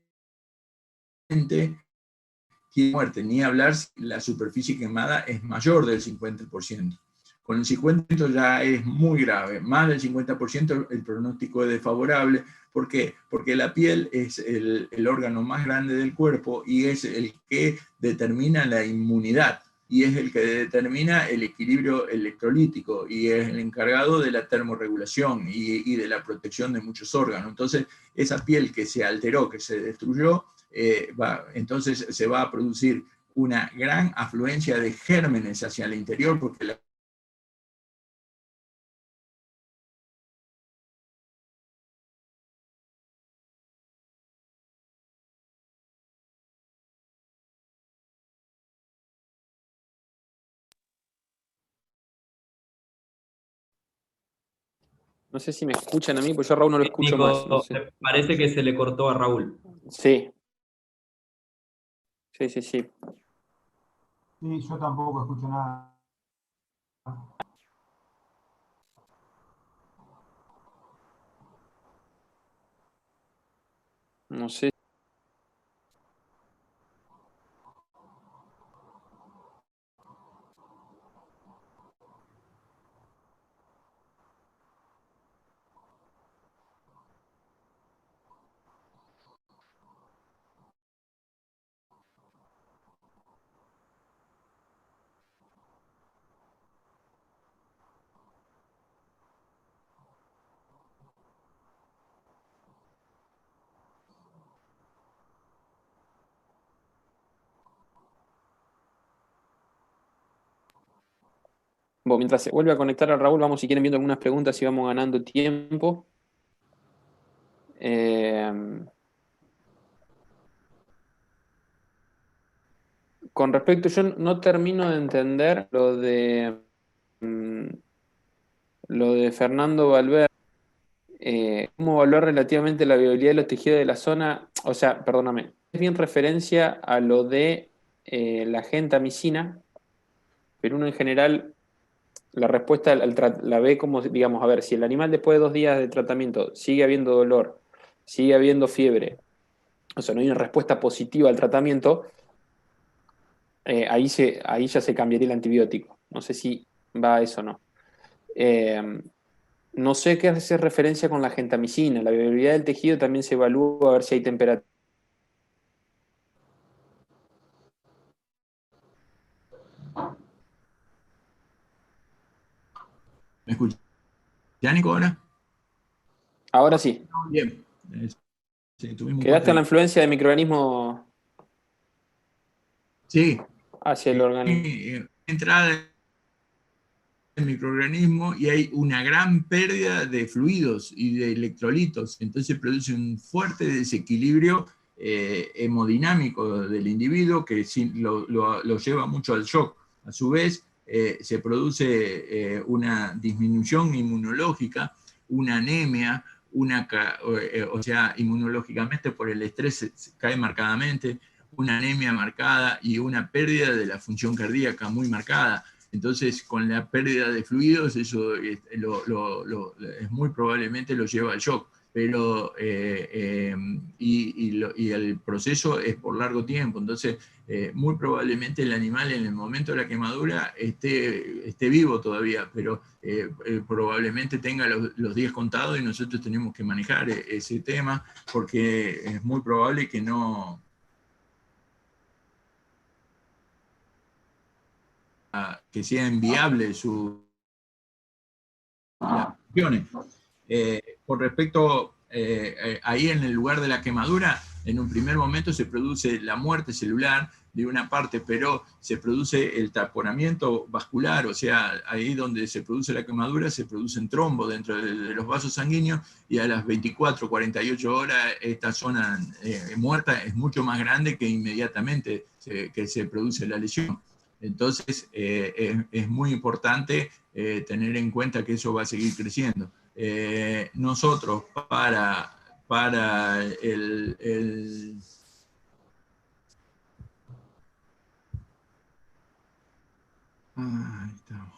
tiene muerte, ni hablar si la superficie quemada es mayor del 50%. Con el 50% ya es muy grave, más del 50% el pronóstico es desfavorable. ¿Por qué? Porque la piel es el órgano más grande del cuerpo y es el que determina la inmunidad y es el que determina el equilibrio electrolítico y es el encargado de la termorregulación y de la protección de muchos órganos. Entonces, esa piel que se alteró, que se destruyó, entonces se va a producir una gran afluencia de gérmenes hacia el interior porque la No sé si me escuchan a mí, pues yo a Raúl no lo escucho Nico, más. No sé. me parece que se le cortó a Raúl. Sí. Sí. Sí, yo tampoco escucho nada. No sé. Bueno, mientras se vuelve a conectar a Raúl, vamos si quieren viendo algunas preguntas y vamos ganando tiempo. Con respecto, yo no termino de entender lo de Fernando Valverde. ¿Cómo evaluar relativamente la viabilidad de los tejidos de la zona? O sea, perdóname, es bien referencia a lo de la gentamicina, pero uno en general la respuesta la ve como, digamos, a ver, si el animal después de 2 días de tratamiento sigue habiendo dolor, sigue habiendo fiebre, o sea, no hay una respuesta positiva al tratamiento, ahí ya se cambiaría el antibiótico. No sé si va a eso o no. No sé qué hace referencia con la gentamicina. La viabilidad del tejido también se evalúa a ver si hay temperatura. ¿Me escuchás, Nico, ahora? Ahora sí. Bien. Sí, tuvimos un ¿Quedaste corte. en la influencia de microorganismos Sí. hacia el organismo? Entrada de microorganismo y hay una gran pérdida de fluidos y de electrolitos. Entonces produce un fuerte desequilibrio hemodinámico del individuo que lo lleva mucho al shock. A su vez, se produce una disminución inmunológica, una anemia, o sea, inmunológicamente por el estrés cae marcadamente, una anemia marcada y una pérdida de la función cardíaca muy marcada. Entonces, con la pérdida de fluidos, eso es muy probablemente lo lleva al shock. Pero, y el proceso es por largo tiempo. Entonces, muy probablemente el animal en el momento de la quemadura esté vivo todavía, pero probablemente tenga los días contados y nosotros tenemos que manejar ese tema porque es muy probable que no, que sea inviable su las funciones. Con respecto, ahí en el lugar de la quemadura, en un primer momento se produce la muerte celular de una parte, pero se produce el taponamiento vascular, o sea, ahí donde se produce la quemadura se producen trombos dentro de los vasos sanguíneos y a las 24, 48 horas esta zona muerta es mucho más grande que inmediatamente que se produce la lesión. Entonces, es muy importante tener en cuenta que eso va a seguir creciendo. Nosotros, para el ahí estamos.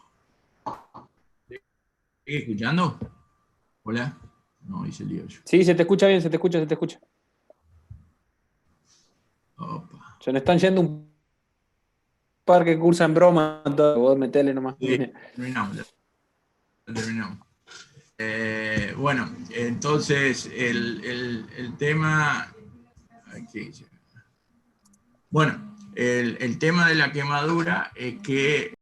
¿Sigue escuchando? ¿Hola? No, hice lío yo. Sí, se te escucha bien, se te escucha, se te escucha. Opa. Se nos están yendo un par que cursan broma, vos metele nomás. Sí, terminamos. Bueno, entonces el tema... Aquí, bueno, el tema de la quemadura es que